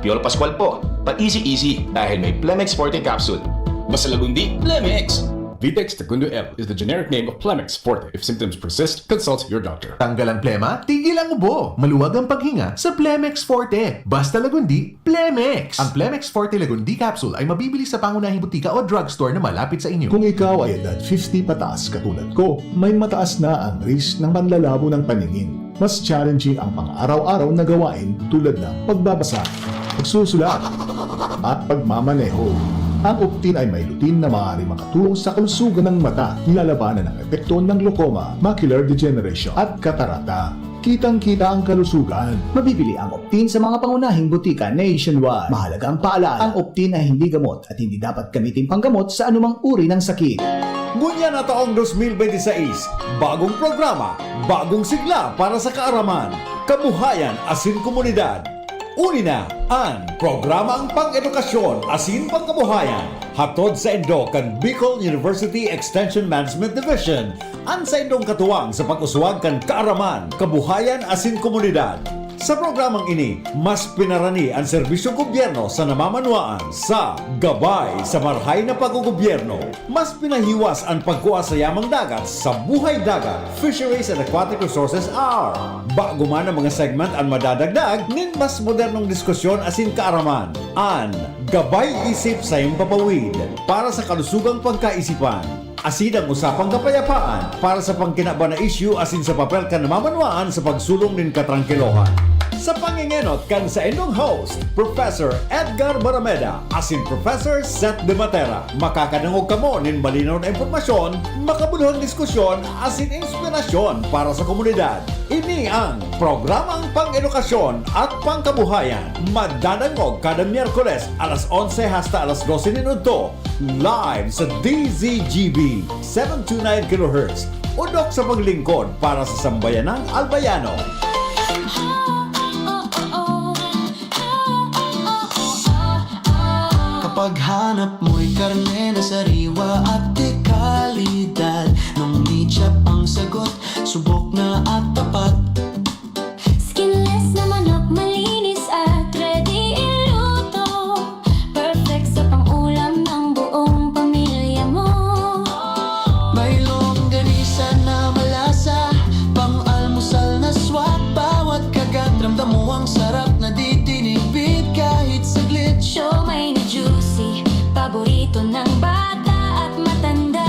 Piolo Pascual po, pa-easy-easy dahil may Plemex Forte Capsule. Basta lagundi, Plemex! Vitex Tecundo L is the generic name of Plemex Forte. If symptoms persist, consult your doctor. Tanggal ang plema, tigil ang ubo. Maluwag ang paghinga sa Plemex Forte. Basta lagundi, Plemex! Ang Plemex Forte Lagundi Capsule ay mabibili sa pangunahing butika o drugstore na malapit sa inyo. Kung ikaw ay edad 50 pataas katulad ko, may mataas na ang risk ng panlalabo ng paningin. Mas challenging ang pang-araw-araw na gawain tulad ng pagbabasa, pagsusulat, at pagmamaneho. Ang Optin ay may lutin na maaari makatulong sa kalusugan ng mata, nilalabanan ng epekto ng glaucoma, macular degeneration at katarata. Kitang-kita ang kalusugan. Mabibili ang Optin sa mga pangunahing butika nationwide. Mahalaga ang paalala, ang Optin ay hindi gamot at hindi dapat gamitin panggamot sa anumang uri ng sakit. Ngunyan na taong 2026, bagong programa, bagong sigla para sa kaaraman, kabuhayan asin komunidad. Unina ang programang pang-edukasyon asin pangkabuhayan hatod sa Indo kan Bicol University Extension Management Division ang sa Indong katuwang sa pag-uswag kan kaaraman, kabuhayan asin komunidad. Sa programang ini, mas pinarani ang serbisyong gobyerno sa namamanuaan sa gabay sa marhay na paggogobyerno. Mas pinahiwas ang pagkuha sa yamang dagat sa buhay dagat, fisheries and aquatic resources are. Bago man ang mga segment ang madadagdag, nin mas modernong diskusyon asin kaaraman. An gabay isip sa iyong papawid para sa kalusugang pagkaisipan. Asin ang usapang kapayapaan para sa pangkinaba na issue asin sa papel ka namamanuaan sa pagsulong nin katrangkilohan. Sa pangingenot kan sa inyong host, Professor Edgar Barameda asin Professor Seth De Matera. Makakanangog kamo nin malinaw na impormasyon, makabuluhang diskusyon asin inspirasyon para sa komunidad. Ini ang programang pang-edukasyon at pangkabuhayan. Madadangog kada Miyerkules alas 11 hasta alas 12 minuto. Live sa DZGB 729 kHz. Udok sa paglingkod para sa sambayanang Albayano. Kapag hanap mo'y karne na sariwa at de kalidad, nung meat-chop ang sagot, subok na at tapat. Skinless na manok, malinis at ready iluto. Perfect sa pang-ulam ng buong pamilya mo. May longganisa na malasa, pang-almusal na swak. Bawat kagat, ramdam mo ang sarap na di tinipid kahit saglit. Siomay na juicy, paborito ng bata at matanda.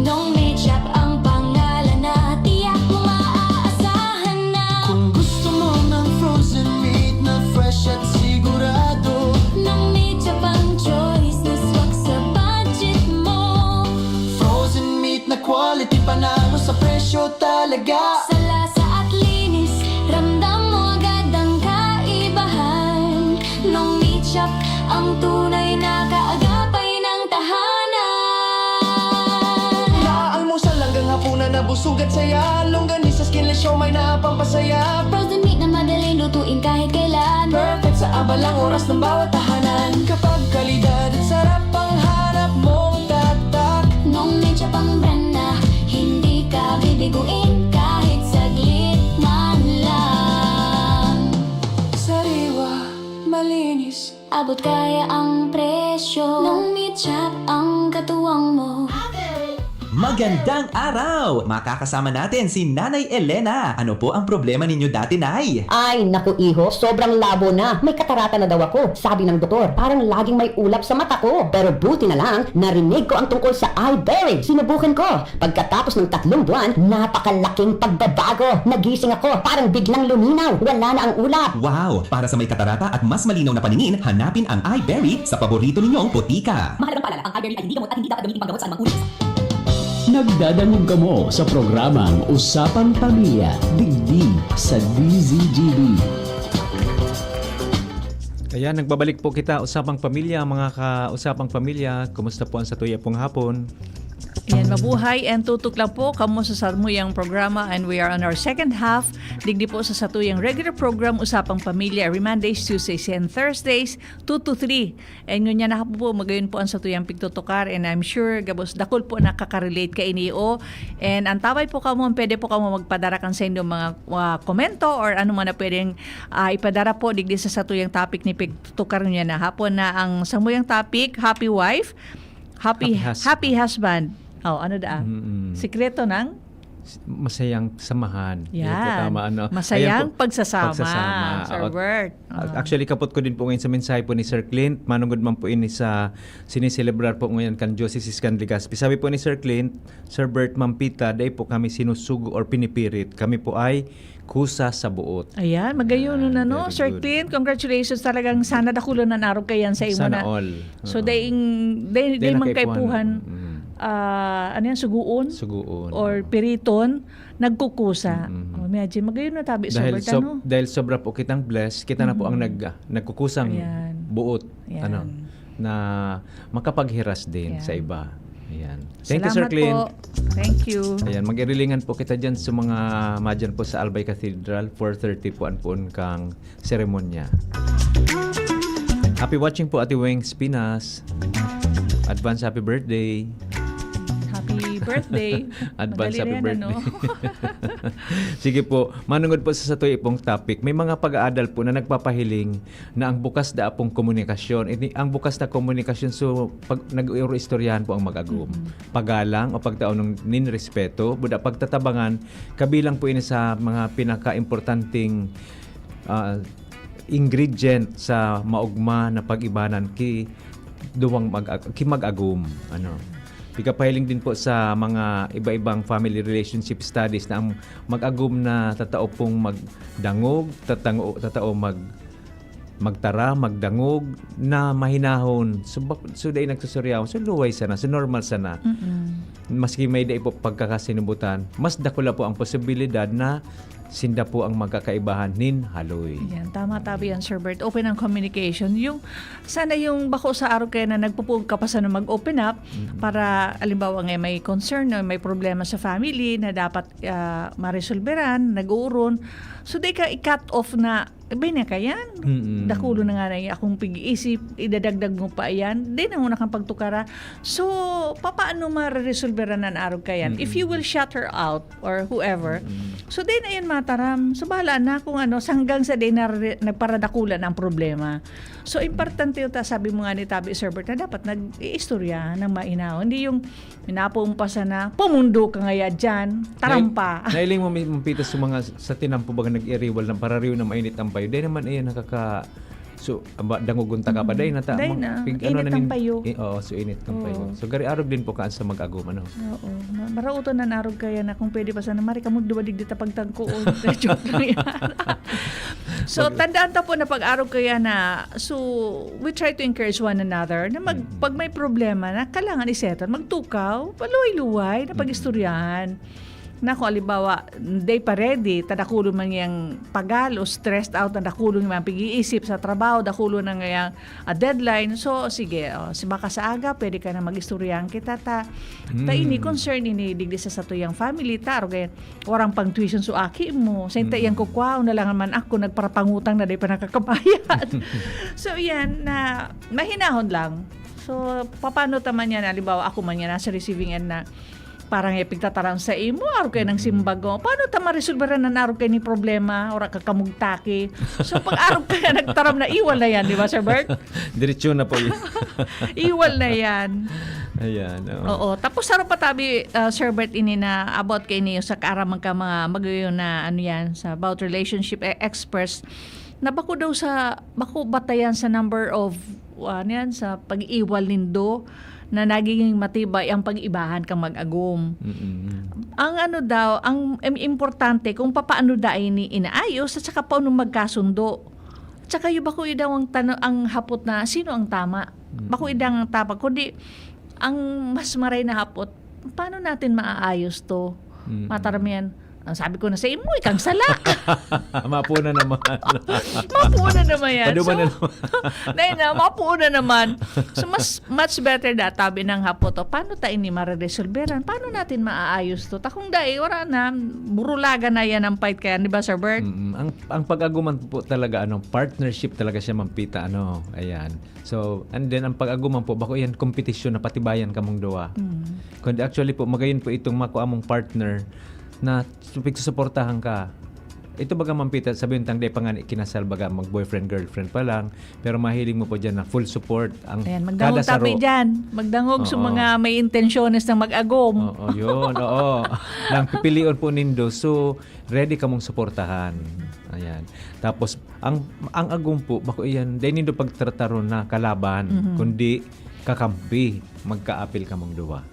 Nung meat-chop ang pangalan na tiyak mo maaasahan na. Kung gusto mo ng frozen meat na fresh at sigurado, Nung meat-chop ang choice na swak sa budget mo. frozen meat na quality, panalo sa presyo talaga. Sa lasa at linis, ramdam mo agad ang kaibahan. Nung meat-chop ang tunay na kaagapay ng tahanan. Naalmusal hanggang hapunan na busog at saya. Longganisa, skinless, siomay na pampasaya. Frozen meat na madaling lutuin kahit kailan. Perfect sa abalang oras ng bawat tahanan. Kapag kalidad at sarap ang hanap mong tatak. Nung meat-chop ang brand na hindi ka bibiguin kahit saglit man lang. Sariwa, malinis, Abot kaya ang presyo. Nung meat-chop ang katuwang mo. Magandang araw! Makakasama natin si Nanay Elena. Ano po ang problema ninyo dati, Nay? Ay, naku iho, sobrang labo na. May katarata na daw ako. Sabi ng doktor, parang laging may ulap sa mata ko. Pero buti na lang, narinig ko ang tungkol sa iBerry. Sinubukan ko. Pagkatapos ng 3 buwan, napakalaking pagbabago. Nagising ako, parang biglang luminaw. Wala na ang ulap. Wow! Para sa may katarata at mas malinaw na paningin, hanapin ang iBerry sa paborito ninyong botika. Mahalagang paalala, ang iBerry ay hindi gamot at hindi dapat gamitin panggamot sa anumang uri. Nagdadangog kamo sa programang Usapang Pamilya, digdig sa DZGB. Kaya nagbabalik po kita, Usapang Pamilya, mga ka-Usapang Pamilya. Kumusta po ang satuya pong hapon? Yan, mabuhay and tutok lang po kamo sa sarmuyang programa, and we are on our second half. Digdi po sa satuyang regular program Usapang Pamilya every Mondays, Tuesdays, and Thursdays 2 to 3. And yun yan na po, magayon po ang satuyang pigtutukar, and I'm sure gabos dakol po nakaka-relate ka inio. And ang taway po kamo, pwede po kamo magpadara kan sa inyong mga komento or ano man na pwedeng ipadara po digdi sa satuyang topic ni pigtutukar niya na hapon na ang samuyang topic, happy wife, happy husband. Oh, ano da? Sikreto ng masayang samahan. Yan. Tama, ano? Masayang Po, pagsasama. Sir Bert. Actually, kapot ko din po ngayon sa mensahe po ni Sir Clint. Manungod man po ini sa siniselebrar po ngayon kan Diocese Can Legazpi. Sabi po ni Sir Clint, Sir Bert Mampita, dahil po kami sinusugo or pinipirit. Kami po ay kusa sa buot. Ayan, magayon na no. Sir Clint, congratulations talagang sana dakulo na narog kayan sa imo na. Sana all. So, day magkaipuhan. Ano yan, suguon? Or piriton, nagkukusa. Imagine, magayon na tabi sa ano? Dahil sobra po kitang blessed, kita na po ang nagkukusang buot. Ano, na makapaghiras din sa iba. Ayan. Thank you, Sir Clint. Po. Thank you. Ayan, mag-irilingan po kita dyan sa mga madyan po sa Albay Cathedral, 4:30 po ang kang seremonya. Happy watching po, Ate Weng Spinas. Advance happy birthday. Happy birthday. Advance happy birthday. Ano? Sige po, manungod po sa satuy pong topic. May mga pag-aadal po na nagpapahiling na ang bukas na pong komunikasyon. Ang bukas na komunikasyon, so pag nag-istoryahan po ang mag-agum. Pagalang o pagtaon ng ninrespeto, buda pagtatabangan, kabilang po ini sa mga pinaka-importanting ingredient sa maugma na pag-ibanan mag-agum. Ano? Pikapahiling din po sa mga iba-ibang family relationship studies na ang mag-agum na tatao pong magdangog, tatao magtara, magdangog na mahinahon. So day nagsusuryaw, so luway sana, so normal sana. Maski may day po pagkakasinubutan, mas dakula po ang posibilidad na sinda po ang magkakaibahan nin haloy. Yan, tama tabi yan, Sir Bert. Open ang communication. Sana yung bako sa araw kaya na nagpupug ka pa sana mag-open up para, alimbawa nga may concern o may problema sa family na dapat maresolveran, nag-uuron. So, di ka i-cut off na, na kayan? Dakulo na nga na akong pag-iisip, idadagdag mo pa yan. Di na muna kang pagtukara. So, paano ma-resolveran na araw kayan? If you will shut her out or whoever, so di na yan mataram. So, bahala na kung ano, hanggang sa di na nagparadakulan ang problema. So, importante yung sabi mo nga ni Tabi Sir Bert na dapat nag-iistorya ng mainaw. Hindi yung minapumpasa na, pumundo ka ngaya dyan, tarampa. Nailing mo mampitas sa tinampo baga nag-iriwal ng parariw na mainit ang payo. Dahil naman ayan nakaka... So, dangugunta ka pa. Dahil na. Init ang payo. Oo, so init ang payo. So, gari arog din po kaan sa mag-agum. Ano? Oo. Marauto na narog kaya na kung pwede pa sana. Mari ka mo duwadig dita pagtagko. Joke lang yan. So, tandaan ta po na pag-arog kaya na, so, we try to encourage one another na pag may problema na kailangan isettle, magtukaw, paluway-luway na pag-istoryahan. Na kung alibawa, day pa ready, tadakulo man yung pagalo, stressed out, tadakulo yung pag-iisip sa trabaho, dakulo na ngayang deadline. So, sige, si baka sa aga, pwede ka na mag-istoryahan kita ini concern ini digdi sa satuyang family, taro ganyan, warang pang tuition so aki mo, sa yung kukwaw na lang naman ako, nagparapangutang na day pa nakakabayad. So, yan, na mahinahon lang. So, paano taman yan, alibawa ako man yan, nasa receiving end na, parang ipigtataran sa imo, araw kayo ng simbago. Paano ta ma-resolveran na araw kayo ni problema, ora kakamugtaki. So, pag araw kayo nagtaram na, iwal na yan, di ba, Sir Bert? Diretsyo na po yun. Iwal na yan. Ayan. Oo. Tapos saro pa tabi, Sir Bert, ini na about kay niyo sa kaaraman ka mga magayon na ano yan, sa about relationship experts, na bako daw sa, bako batayan sa number of, ano yan, sa pag-iwal nindo, na nagiging matibay ang pag-ibahan kang mag-agom. Ang ano daw, ang importante kung papaano dai ni inaayos at saka paano magkasundo. At saka yung bako daw ang hapot na sino ang tama. Bako idang ang tama. Kundi ang mas maray na hapot, paano natin maaayos to? Mataramihan. Ang sabi ko na sa imo, ikang sala. Mapuna naman. Mapuna naman yan. Paduman na naman. Mapuna naman. So, much better tabi ng hapot. O, paano tayo ni mariresolveran? Paano natin maaayos to? Takong dahil, wala na. Burulaga na yan ang fight kaya, di ba, Sir Bert? Ang pag-aguman po talaga, partnership talaga siya mampita, ayan. So, and then, ang pag-aguman po, bako yan, kompetisyon na patibayan kamong duwa. Kundi actually po, magayon po itong makuha mong partner na pagsusuportahan ka. Ito baga mampita, sabihin tang day pa nga kinasal baga mag-boyfriend, girlfriend pa lang, pero mahiling mo po dyan na full support ang ayan, magdangog kada saro. tabi dyan. Magdangog sa mga may intensyones ng mag-agom. Oo, yun, oo. Nang pipilion po nindo, so ready ka mong suportahan. Ayan. Tapos, ang agom po, bako iyan, dahil nindo pagtrataro na kalaban, kundi kakampi, magkaapil ka mong duwa.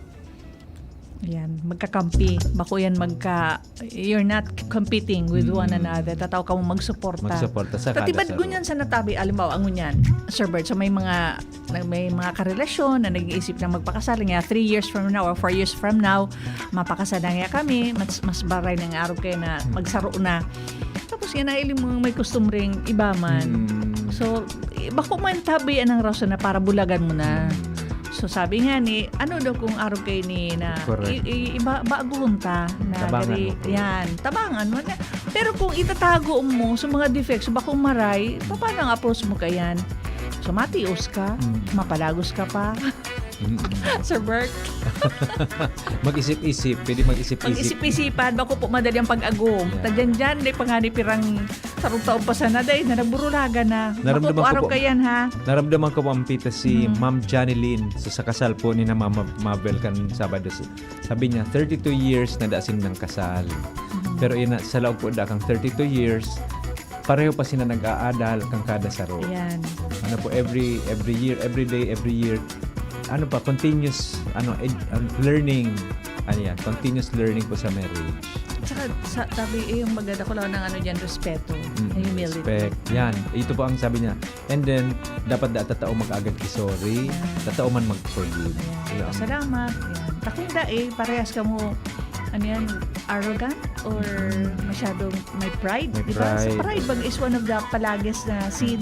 Yan, magkakampi. Bako yan you're not competing with one another. Tataw ka mo magsuporta. Magsuporta sa kada Tatibad saro. gunyan sa natabi, alimbawa, ang gunyan, Sir Bert, so may mga karelasyon na nag-iisip na magpakasal nga 3 years from now or 4 years from now, mapakasal na nga kami, mas baray ng araw kayo na magsaro na. Tapos yan na ilim mo may customary ibaman. So, bako man tabi ang rason na para bulagan mo na. So sabi nga ni, ano daw kung araw kayo ni na baguhon ta na Tabangan gari, mo. yan, tabangan mo na. Pero kung itatago mo sa mga defects, bakong maray, paano ang approach mo kayan? So matios ka, mapalagos ka pa. Sir Bert. Mag-isip-isip, pwede mag-isip-isip. Mag-isip-isipan, bako po madali ang pag-agom. Yeah. Tadyan-dyan, day pangani pirang tarong-taong pa sana, day na nagburulaga na. Naramdaman Bako po ko araw po. kayan, ha? Naramdaman ko po ang pita si Ma'am Johnny Lynn sa kasal po ni na Mama Mabel kan Sabado. Sabi niya, 32 years na daasing ng kasal. Pero sa laog po kang 32 years, pareho pa sila nag-aadal kang kada saro. Ayan. Ano po, every year, every day, every year, ano pa, continuous learning. Ano yan, continuous learning po sa marriage. Saka tabi yung maganda ko lang ng respeto, humility. Respect. Yan. Ito po ang sabi niya. And then, dapat tatao mag-agad sorry. Tatao man mag-forgive. Ayan. Salamat. Ayan. Takunda parehas ka mo, arrogant or masyadong may pride. May Diba? pride. Sa pride, is one of the palagis na scene,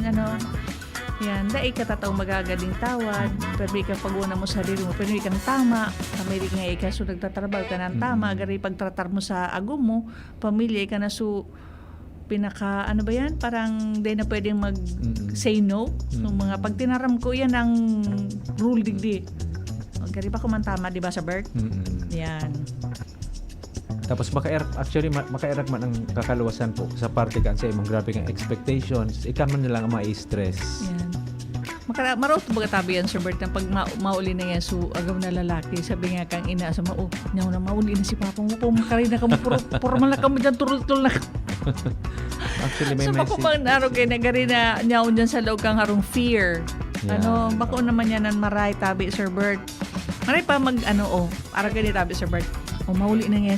yan, dahil katataw magagaling tawad, pero ikaw pag-una mo sa sarili mo, pero ikaw tama, pamilya nga ikaw so nagtatrabaho ka ng tama, gari pagtratar mo sa agum mo, pamilya ikaw na so pinaka, parang di na pwedeng mag-say no. So mga pag tinaram ko, yan ang rule digdi. Gari pa kumantama, di ba, sa Bert? Yan. Tapos actually makairak man ang kakaluwasan po sa parte kan sa imong grabe kang expectations, ikaw man nilang ma-stress. Yan. Marot baga tabi yan, Sir Bert, na pag mauli na yan, so agaw na lalaki, sabi nga kang ina, sa nyaw na mauli na si Papa mo, pumakari na kamo, formal na kamo dyan, turul-tul na. Actually, may so message. bako pang naro kayo na gari na nyaw dyan sa loob kang harong fear. Yeah. Bako naman yan ang maray tabi, Sir Bert. Maray pa araw kayo ni tabi, Sir Bert. Mahuli na nga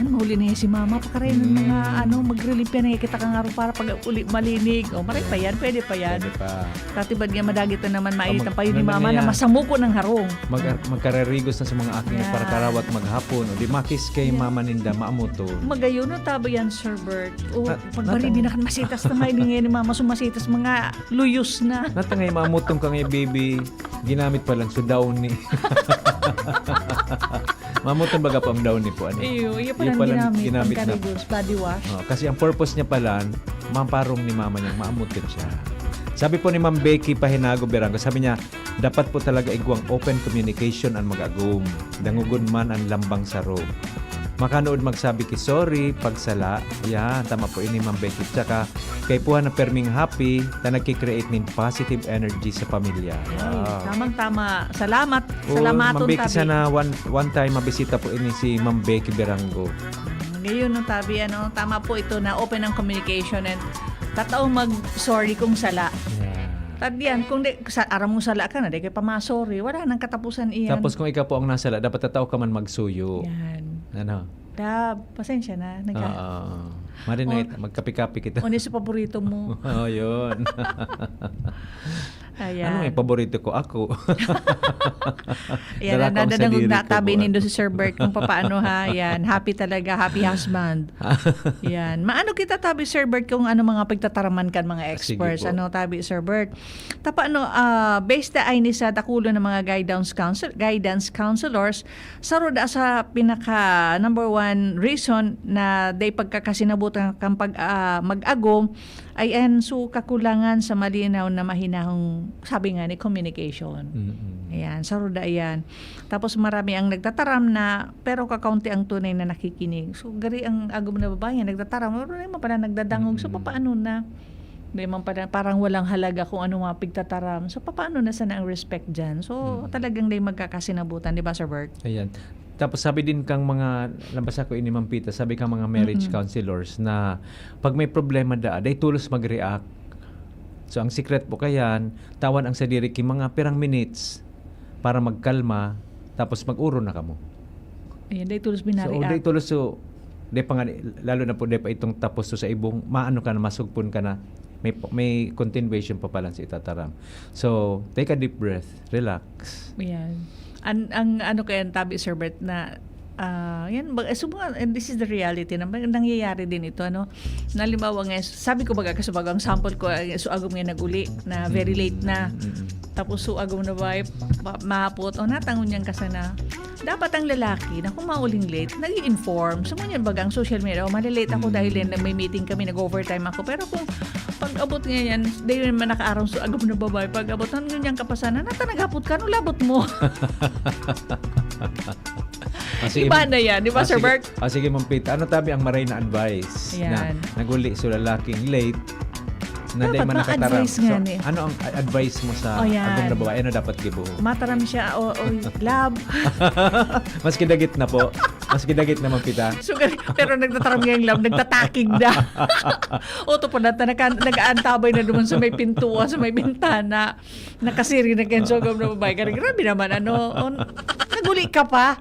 mahuli na nga si Mama, pakaray ng mga mag-relief yan nga kita kang araw para pag uli malinig. Maray pa yan, pwede pa yan. Pwede pa. Tatibad nga madagit na naman mainitan pa yun ni ano Mama na na yan? masamuko ng harong. Magkarerigos na sa mga aking para karawat maghapon o di makis kay Mama ninda maamuto. Magayon no tabo yan, Sir Bert. Pagbari nata- din nakan masitas na may ni Mama sumasitas mga luyos na. Natangay maamutong ka ngay baby, ginamit pa lang so down ni. Mamutong baga pa ang down ni po. Iyo pa lang ginamit na. Body wash. Kasi ang purpose niya pala, maparong ni Mama niya, maamutin siya. Sabi po ni Ma'am Becky Pahinago Berango, sabi niya, dapat po talaga igwang open communication ang mag-agum. Dangugon man ang lambang saro. makanood magsabi ki sorry pagsala. Yan, tama po ini Ma'am Becky. Tsaka kay puha na perming happy na nagki-create nin positive energy sa pamilya. Ay, tamang-tama. Salamat. Oh, Salamaton Ma'am Becky, tabi. sana one time mabisita po ini si Ma'am Becky Berango. Ngayon, no, tabi, tama po ito na open ang communication and tataong mag-sorry kung sala. Tadiyan, kung aram mong sala ka na, di kayo sorry, wala nang katapusan iyan. Tapos kung ikaw po ang nasala, dapat tataw ka man magsuyo. Yan. Ano? Pasensya na. Marinate, magkapi-kapi kita. Ano yung paborito mo? Oo, yun. Ayan. Ano yung paborito ko? Ako. Yan, nadadangog na tabi nindo si Sir Bert kung paano ha. Yan, happy talaga, happy husband. Yan. Maano kita tabi Sir Bert kung ano mga pagtataraman kan mga experts. Ano tabi Sir Bert? Based na ay ni sa takulo ng mga guidance counselors sa roda sa pinaka number one reason na day pagkakasinabutan kang mag-agom ay so kakulangan sa malinaw na mahinahong sabi nga ni communication. Ayan, sa roda ayan. Tapos marami ang nagtataram na pero kakaunti ang tunay na nakikinig. So gari ang agom na babae nagtataram, hindi man pala nagdadangog. So paano na? Hindi man pala, parang walang halaga kung ano mga pigtataram. So paano na sana ang respect dyan? So talagang day magkakasinabutan, di ba Sir Bert? Ayan. Tapos sabi din kang mga, nabasa ko ini Ma'am Pita, sabi kang mga marriage counselors na pag may problema day tulos mag-react. So ang secret po kayan, tawan ang sadiri ki mga pirang minutes para magkalma, tapos mag-uro na kamo. Ayan, day tulos binari. So day tulos lalo na po day pa itong tapos sa ibong, maano ka na, masugpon ka na, may continuation pa pala sa itataram. So take a deep breath, relax. Ayan. Ang ano kaya tabi Sir Bert na and this is the reality na nangyayari din ito nalimbawa nga sabi ko baga kasubagang sample ko agom nga naguli na very late na tapos agom na ba mahapot natangon niyang kasana dapat ang lalaki na kung mauling late nag-i-inform so ngunyan baga ang social media malilate ako dahil may meeting kami nag-overtime ako pero kung pag-abot nga yan dahil naman nakaaraw so agom na babae pag-abot ngunyan kapasana natanagapot ka labot mo. Iba na yan, di ba Sir Bert? Sige Ma'am Pita, ano tabi ang maray na advice Ayan. na naguli so lalaking late na dapat day man nakataram. advice nga ni. Ano ang advice mo sa agong na babae? Ano dapat gibo? Mataram siya love. Mas kidagit na po. Mas kidagit na Ma'am Pita. So, pero nagtataram nga yung love, nagtataking na. To po na nag-aantabay na duman sa may pintuan, sa may bintana. Nakasiri na kayo sogom na babae. Grabe naman, naguli ka pa.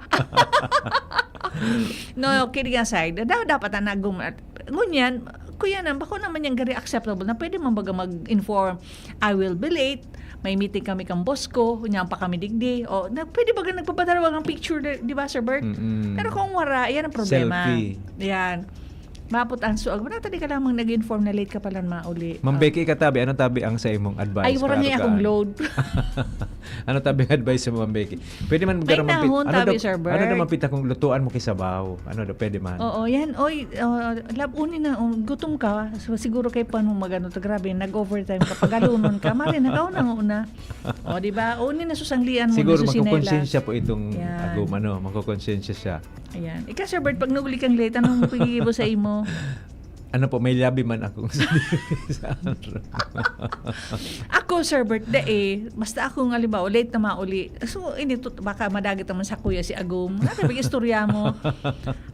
No, kidding aside, dapat na ngunyan, kuya bako naman yung very acceptable na pwede man baga mag-inform, I will be late, may meeting kami kang boss ko, kunyan pa kami digdi, pwede baga nagpapadarawa ng picture, di ba Sir Bert? Pero kung wala, yan ang problema. Selfie. Yan. Mapot ang suag. Wala tadi ka lamang nag-inform na late ka pala mauli. Ma'am Becky, katabi, ano tabi ang sa imong advice? Ay, wala nga akong load. Ano tabi ang advice mo, Ma'am Becky? Pwede man may nahon tabi, Sir Bert. Ano naman pita kung lutuan mo kisabaw? Ano pwede man? Oo, yan. Oy, lab, uni na, gutom ka. So, siguro kay paano magano to grabe, nag-overtime ka. Pagalunon ka, mali, nagaw na una. O, di ba? Uni na susanglian mo siguro na susinela. Siguro magkukonsensya po itong agum, magkukonsensya siya. Ayan. Ika, Sir Bert, pag naguli kang late, anong pigigibo sa imo? Ano po, may labi man akong sa Ako, Sir Bert, basta ako halimbawa, late na mauli. So, baka madagit naman sa kuya si Agum. Nakabig istorya mo.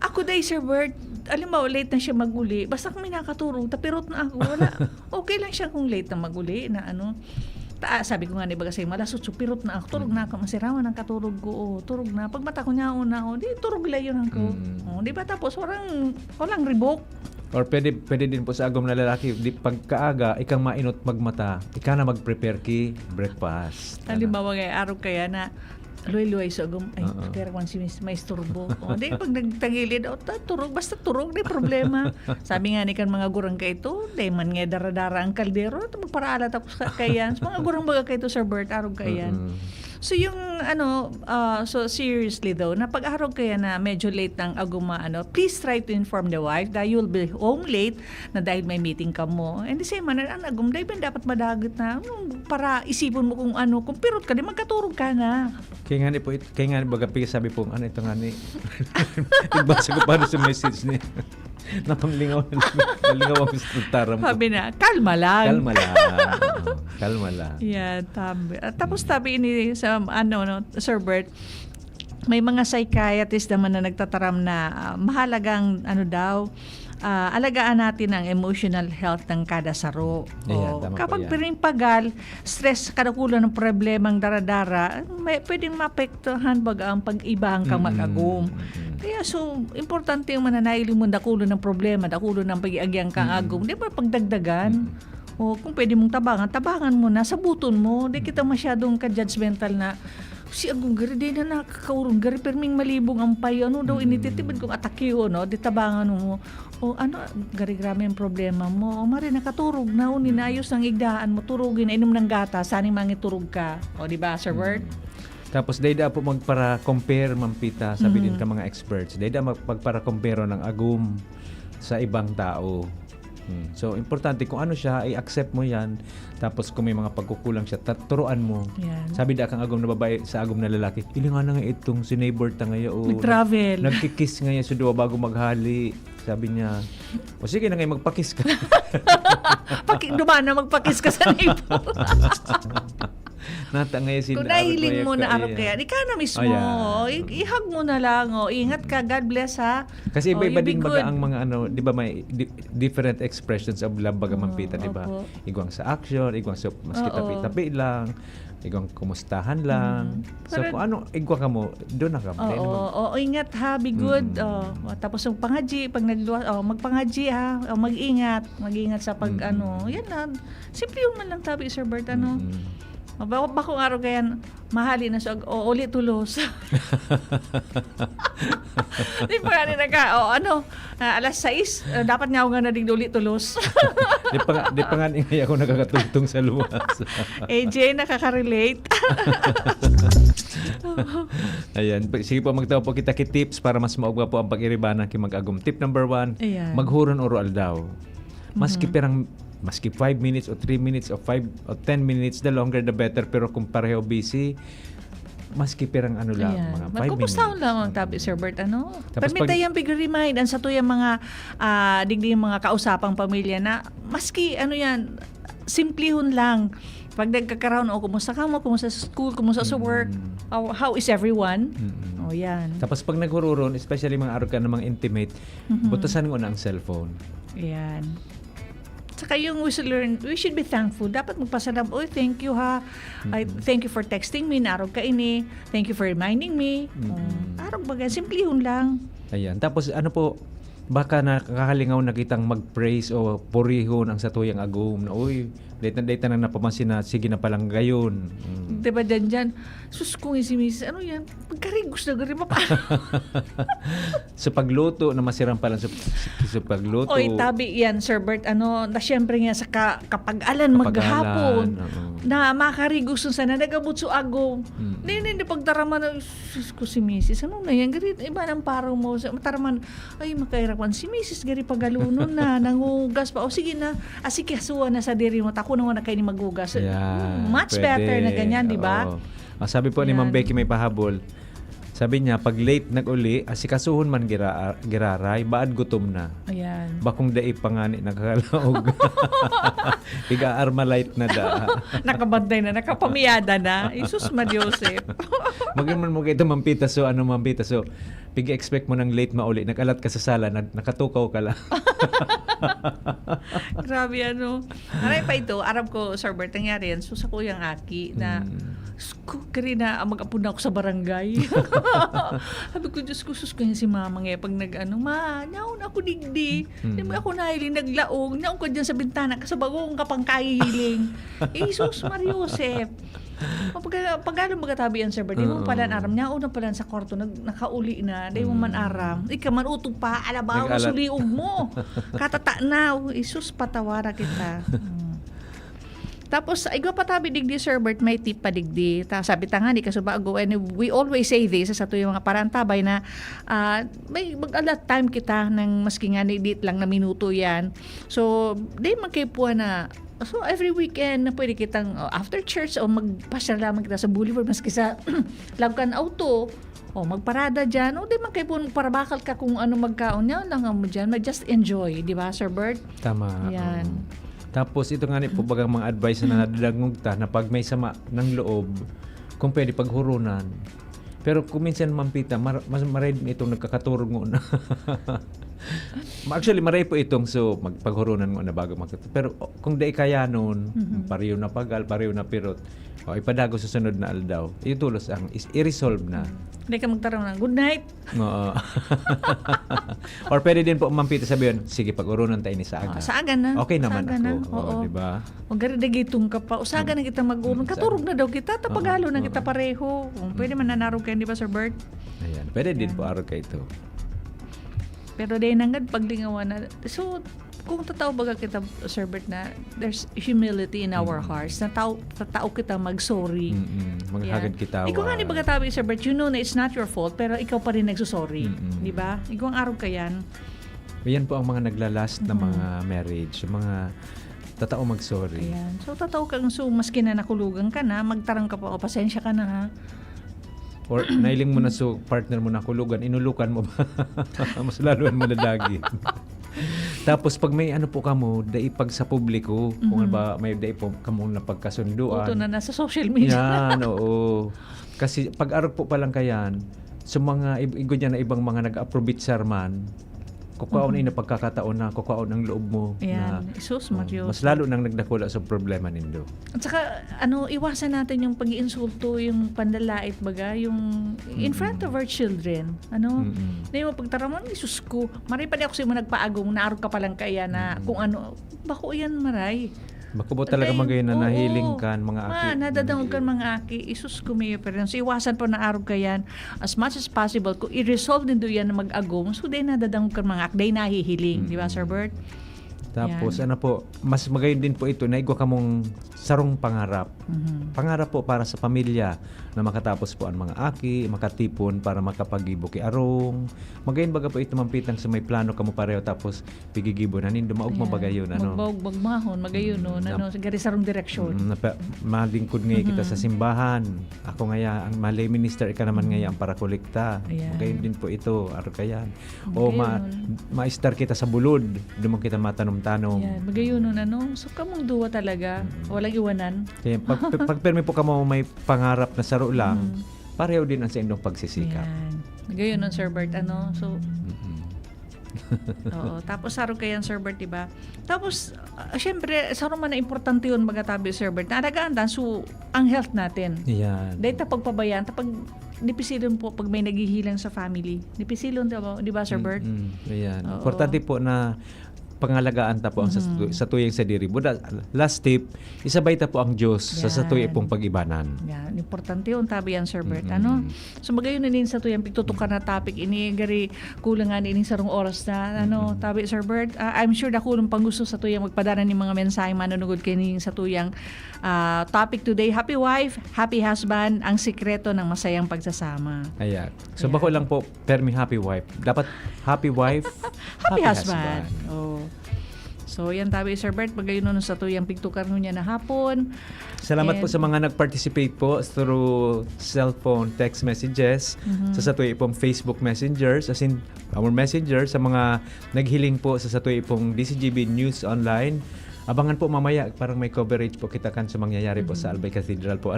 Ako Sir Bert, halimbawa, late na siya maguli. Basta kung may nakaturog, tapirot na ako. Wala. Okay lang siya kung late na maguli na sabi ko nga baga sa'yo, malasot, so pirot na ako, turog na ako, masirawan ang katurog ko, turog na. Pag mata ko niya una, di turog layon ako. Di ba tapos, walang ribok. Or pwede din po sa agom na lalaki, pagkaaga, ikang mainot magmata, ika na mag-prepare ki breakfast. Halimbawa araw kaya na luay-luay sa agom, kaya kung si may isturbo. Di pag nagtagilid, turog, basta turog, di problema. Sabi nga ni kan mga gurang ka ito, di man nga dara-dara ang kaldero, magparaala tapos kayan. Mga gurang baga ka ito, Sir Bert, araw kayan. So yung so seriously though, napag-araw kaya na medyo late ng aguma, please try to inform the wife that you'll be home late na dahil may meeting ka mo. And the same manner, ang agum, dahil ba dapat madagat na para isipon mo kung pirot ka, di magkaturog ka na. Kaya nga ni po, baga sabi po, ito nga ni, nagbasa ko paano sa message niya. Napanglingaw ang taram ko. Sabi na, kalma lang. Kalma lang. Yeah, tapos tabi ini sa Sir Bert, may mga psychiatrist naman na nagtataram na mahalagang alagaan natin ang emotional health ng kada saro. Kapag pinimpagal, stress, kadakulan ng problemang daradara, pwedeng maapektuhan ang pag-ibang kang mag-agum. Kaya importante yung mananailing mo dakulo ng problema, dakulo ng pag-iagyang kang agum. Di ba pagdagdagan? O kung pwede mong tabangan mo na, sa buton mo. Di kita masyadong ka-judgmental na, si agum gari, di na nakakaurong gari, perming malibong ang payo. Daw inititibid kong atakyo, di tabangan mo. Gari grabe ang problema mo. Mari, nakaturog na, ninayos ang igdaan mo, turugin, inom ng gata, saning mangiturog ka. Di ba, Sir Bert? Tapos dayda po magpara-compare, Mampita, sabi din ka mga experts. Dayda magpara-compare ng agum sa ibang tao. So, importante kung ano siya, i-accept mo yan. Tapos kung may mga pagkukulang siya, turuan mo. Yan. Sabi da kang agum na babae sa agum na lalaki, ili nga na nga itong si neighbor ta ngayon. Nag-travel. Nagkikiss nga yan sa duwa bago maghali. Sabi niya, o sige na ngayon, magpakiss ka. Dumaan na magpakiss ka sa neighbor. Nata ngayon kung nahiling mo na araw kaya, ikaw na mismo. I-hug mo na lang. Ingat ka. God bless, ha? Kasi iba-iba din baga ang mga di ba may different expressions of love baga Mampita, di ba? Igwang sa action, igwang sa maski tapi-tapi lang, igwang kumustahan lang. So kung ano, igwang ka mo, doon na ka. Ingat ha, be good. Tapos yung pangaji, pag magpangaji ha, mag-ingat sa yan na. Simple yun man lang tabi, Sir Bert, Bakong araw kaya mahali na siya, ulit tulos. Di pa nga alas 6, dapat nga ako nga nadig ulit tulos. Di pa nga ingay ako nakakatugtong sa luwas. AJ, nakaka-relate. Ayan, sige po, magtawa po kita tips para mas maugwa po ang pag-iribana mag-agum. Tip number 1, maghuron oral daw. Maski 5 minutes o 3 minutes o 5 o 10 minutes, the longer the better. Pero kung pareho busy, maski pirang mga 5 minutes. Magkumustahan lang ang tabi, Sir Bert. Permita yung big-remind, ang sa to yung mga digdi yung mga kausapang pamilya na maski simplihon lang. Pag nagkakaroon, kumusta ka mo, kumusta sa school, kumusta sa work, how is everyone? Yan. Tapos pag naghururon, especially mga araw ka na mga intimate, butasan mo na ang cellphone. Yan. Saka yung we should be thankful. Dapat magpasalam, thank you ha. Thank you for texting me, naarog ka ini. Thank you for reminding me. Arog baga, simplihon lang. Ayan. Tapos baka nakakalingaw na kitang mag-praise o purihon ang satuyang agum na, data na napamansin na, sige na palang gayon. Diba dyan, sus kung si Mrs. yan, pagkarigos na gari pa. Sa pagluto, na masirang palang sa pagluto. Tabi yan, Sir Bert, na syempre nga sa kapag-alan maghapon, na makarigos sana, nagabot sa agum. Hindi pagtaraman na, sus ko si Mrs. Na yan, gari, iba ng parang mo, mataraman, makairapan, si Mrs. gari pagalunon na, nangugas pa, sige na, asikasuan na sa diri mo, ako naman na kayo ni magugas. Much better na ganyan, di ba? Sabi po ni Ma'am Becky may pahabol. Sabi niya, pag late nag-uli, asikasuhon man giraray, baad gutom na. Ayan. Bakong daig pangani nakakalaog. Piga-armalite na da. Nakabantay na, nakapamiyada na. Isus Mariosep. Magin mo kayo Mampita, Mampita. Pig-expect mo ng late mauli, nag-alat ka sa sala, nakatukaw ka lang. Grabe Aray pa ito, Arab ko, Sir Bert, nangyari yan. So sa kuyang aki na, kari na mag-apun na ako sa barangay. Sabi ko, Diyos ko, sus ko yan si mama ngayon. Pag naon ako digdi. Hindi mo ako nahiling, naglaong. Naon ko dyan sa bintana, kasabagong kapang kahihiling. Jesus Mariosep. Pag ano magatabi yan, Sir Bert, di mo palan aram niya, una palan sa kwarto, nakauli na, di mo man aram. Ika man utog pa, alabaw, suliog mo. Katata na, Isus, patawara kita. Tapos, igwa pa tabi digdi, Sir Bert, may tip pa digdi. Sabi ta nga, ni kasubago, and we always say this, sa ito yung mga parantabay na may mag-alat time kita ng maski nga ni dit lang na minuto yan. So, di magkipuan na, so every weekend na pwede kitang after church o magpasyal lamang kita sa boulevard, maski sa Labcan Auto, o magparada dyan, o di man kayo para bakal ka kung ano magkaon niya, lang mo dyan, just enjoy, di ba, Sir Bert? Tama. Yan. Tapos ito nga ni po bagang mga advice na nadadagong ta na pag may sama ng loob, kung pwede paghurunan. Pero kung minsan mampita, mas maray itong nagkakaturog mo na. Actually, maray po itong so magpaghurunan mo na bago magkakaturog. Pero kung di kaya noon, pariyo na pagal, pariyo na pirot, o ipadago sa sunod na aldaw, itulos ang i-resolve na. Hindi ka magtarong ng good night. Oo. Or pwede din po mampita sabihin, sige pag-urunan tayo ni sa aga. Sa aga na. Okay naman Sa aga ako. na. Oo, di ba? Huwag gitong ka pa. Usaga na kita mag-urong. Katurog na daw kita. Tapagalo na kita pareho. Kung pwede man nanarog kayo, di ba, Sir Bert? Ayan. Pwede din po araw kayo ito. Pero dahil nangad paglingawan na. So, kung totoo baga kita, Sir Bert, na there's humility in our hearts. Na tao kita mag-sorry. Maghagad kita. Ikaw nga ni baga tabi, Sir Bert, you know na it's not your fault, pero ikaw pa rin nagsusorry. Di ba? Ikaw ang araw ka yan. Yan po ang mga naglalast na mga marriage. Yung mga tatao mag-sorry. Ayan. So, totoo kang maski na nakulugan ka na, magtarang ka pa, o pasensya ka na ha. Or nailing mo na so partner mo na kulugan, inulukan mo ba? Mas laluan mo na dagi. Tapos pag may ano po kamo, dai pag sa publiko, kung ba may dai po kamo na pagkasunduan. Ito na nasa social media. Yan, oo. Kasi pag arog po pa lang kayan, sa mga igo niya na ibang mga nag-approve man, kukaon ina pagkakataon na kukaon ang loob mo. Ayan. Na, Isus, Mario. mas lalo nang nagdakula sa problema nindo. At saka, iwasan natin yung pag-iinsulto, yung pandalait baga, yung in front of our children. Na yung pagtaramon, Isus ko, maray pa di ako sa'yo nagpaagong, naarog ka palang kaya na kung ano, bako yan maray. Bako ba talaga magayon na nahiling kan mga aki? Nadadangog kan mga aki, Isus ko may pero so iwasan po na arog ka yan as much as possible. Kung i-resolve din do yan na mag-agong, so day nadadangog kan mga aki, day nahihiling. Di ba, Sir Bert? Tapos mas magayon din po ito na igwa kamong sarong pangarap. Pangarap po para sa pamilya na makatapos po ang mga aki, makatipon para makapagibo kay arong. Magayon baga po ito mampitang sa may plano kamo pareho tapos pigigibo na nindo maugma bagayon Magbagmahon, magayon sigari sarong direksyon. Malingkod ngayon kita sa simbahan. Ako ngaya ang malay minister ka naman ngaya ang para kolekta. Magayon din po ito aro kayan. O ma-star kita sa bulod, dumang kita matanong-tanong. Yan, magayon so kamong duwa talaga, walang iwanan. Kaya pag permi po kamo may pangarap na saro lang, pareho din ang sa inyong pagsisikap. Magayon Sir Bert, so oo, tapos saro kayan, Sir Bert, diba? Tapos syempre saro man na importante yun magatabi, Sir Bert, na nagaandan so ang health natin. Yan. Dahil pagpabayan, pag nipisilon po pag may naghihilang sa family, nipisilon di ba, Sir Bert? Ayan. Importante po na pangalagaan ta po ang sa tuyang sa diri. Buda, last tip, isabay ta po ang Diyos sa tuyang pong pag-ibanan. Yan, importante yung tabi yan, Sir Bert. So magayon na din sa tuyang pigtutukan na topic ini gari kulangan ini sarong oras na tabi, Sir Bert. I'm sure da kulong pang gusto sa tuyang magpadana ni mga mensahe manunugod kini sa tuyang topic today. Happy wife, happy husband, ang sikreto ng masayang pagsasama. Ayan. So bako lang po, permi happy wife. Dapat happy wife, happy husband. Oh. So, yan tabi, Sir Bert. Magayon nun sa tuyang pigtukar niya na hapon. Salamat po sa mga nag-participate po through cellphone text messages, sa Satuy pong Facebook messengers, as in our messengers, sa mga naghiling po sa Satuy pong DCGB News Online. Abangan po mamaya, parang may coverage po kita kan sa mangyayari po sa Albay Cathedral po.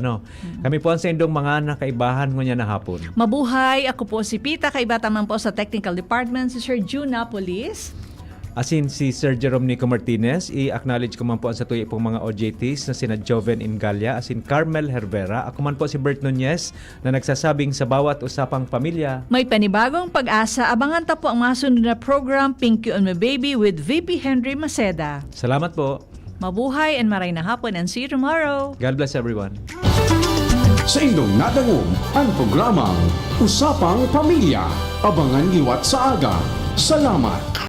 Kami po ang sa indong mga nakaibahan ngunya na hapon. Mabuhay! Ako po si Pita, kaibata man po sa Technical Department, si Sir June Napolis. Asin si Sir Jerome Nico Martinez, i-acknowledge ko man po ang sa tuwi pong mga OJTs na sina Joven Ingalia, asin Carmel Hervera. Ako man po si Bert Nunez na nagsasabing sa bawat usapang pamilya, may panibagong pag-asa. Abangan ta po ang mga sunod na program, Pinky on My Baby with VP Henry Maceda. Salamat po. Mabuhay and maray na hapon and see you tomorrow. God bless everyone. Sa inyong nadangog ang programang Usapang Pamilya. Abangan liwat sa aga. Salamat.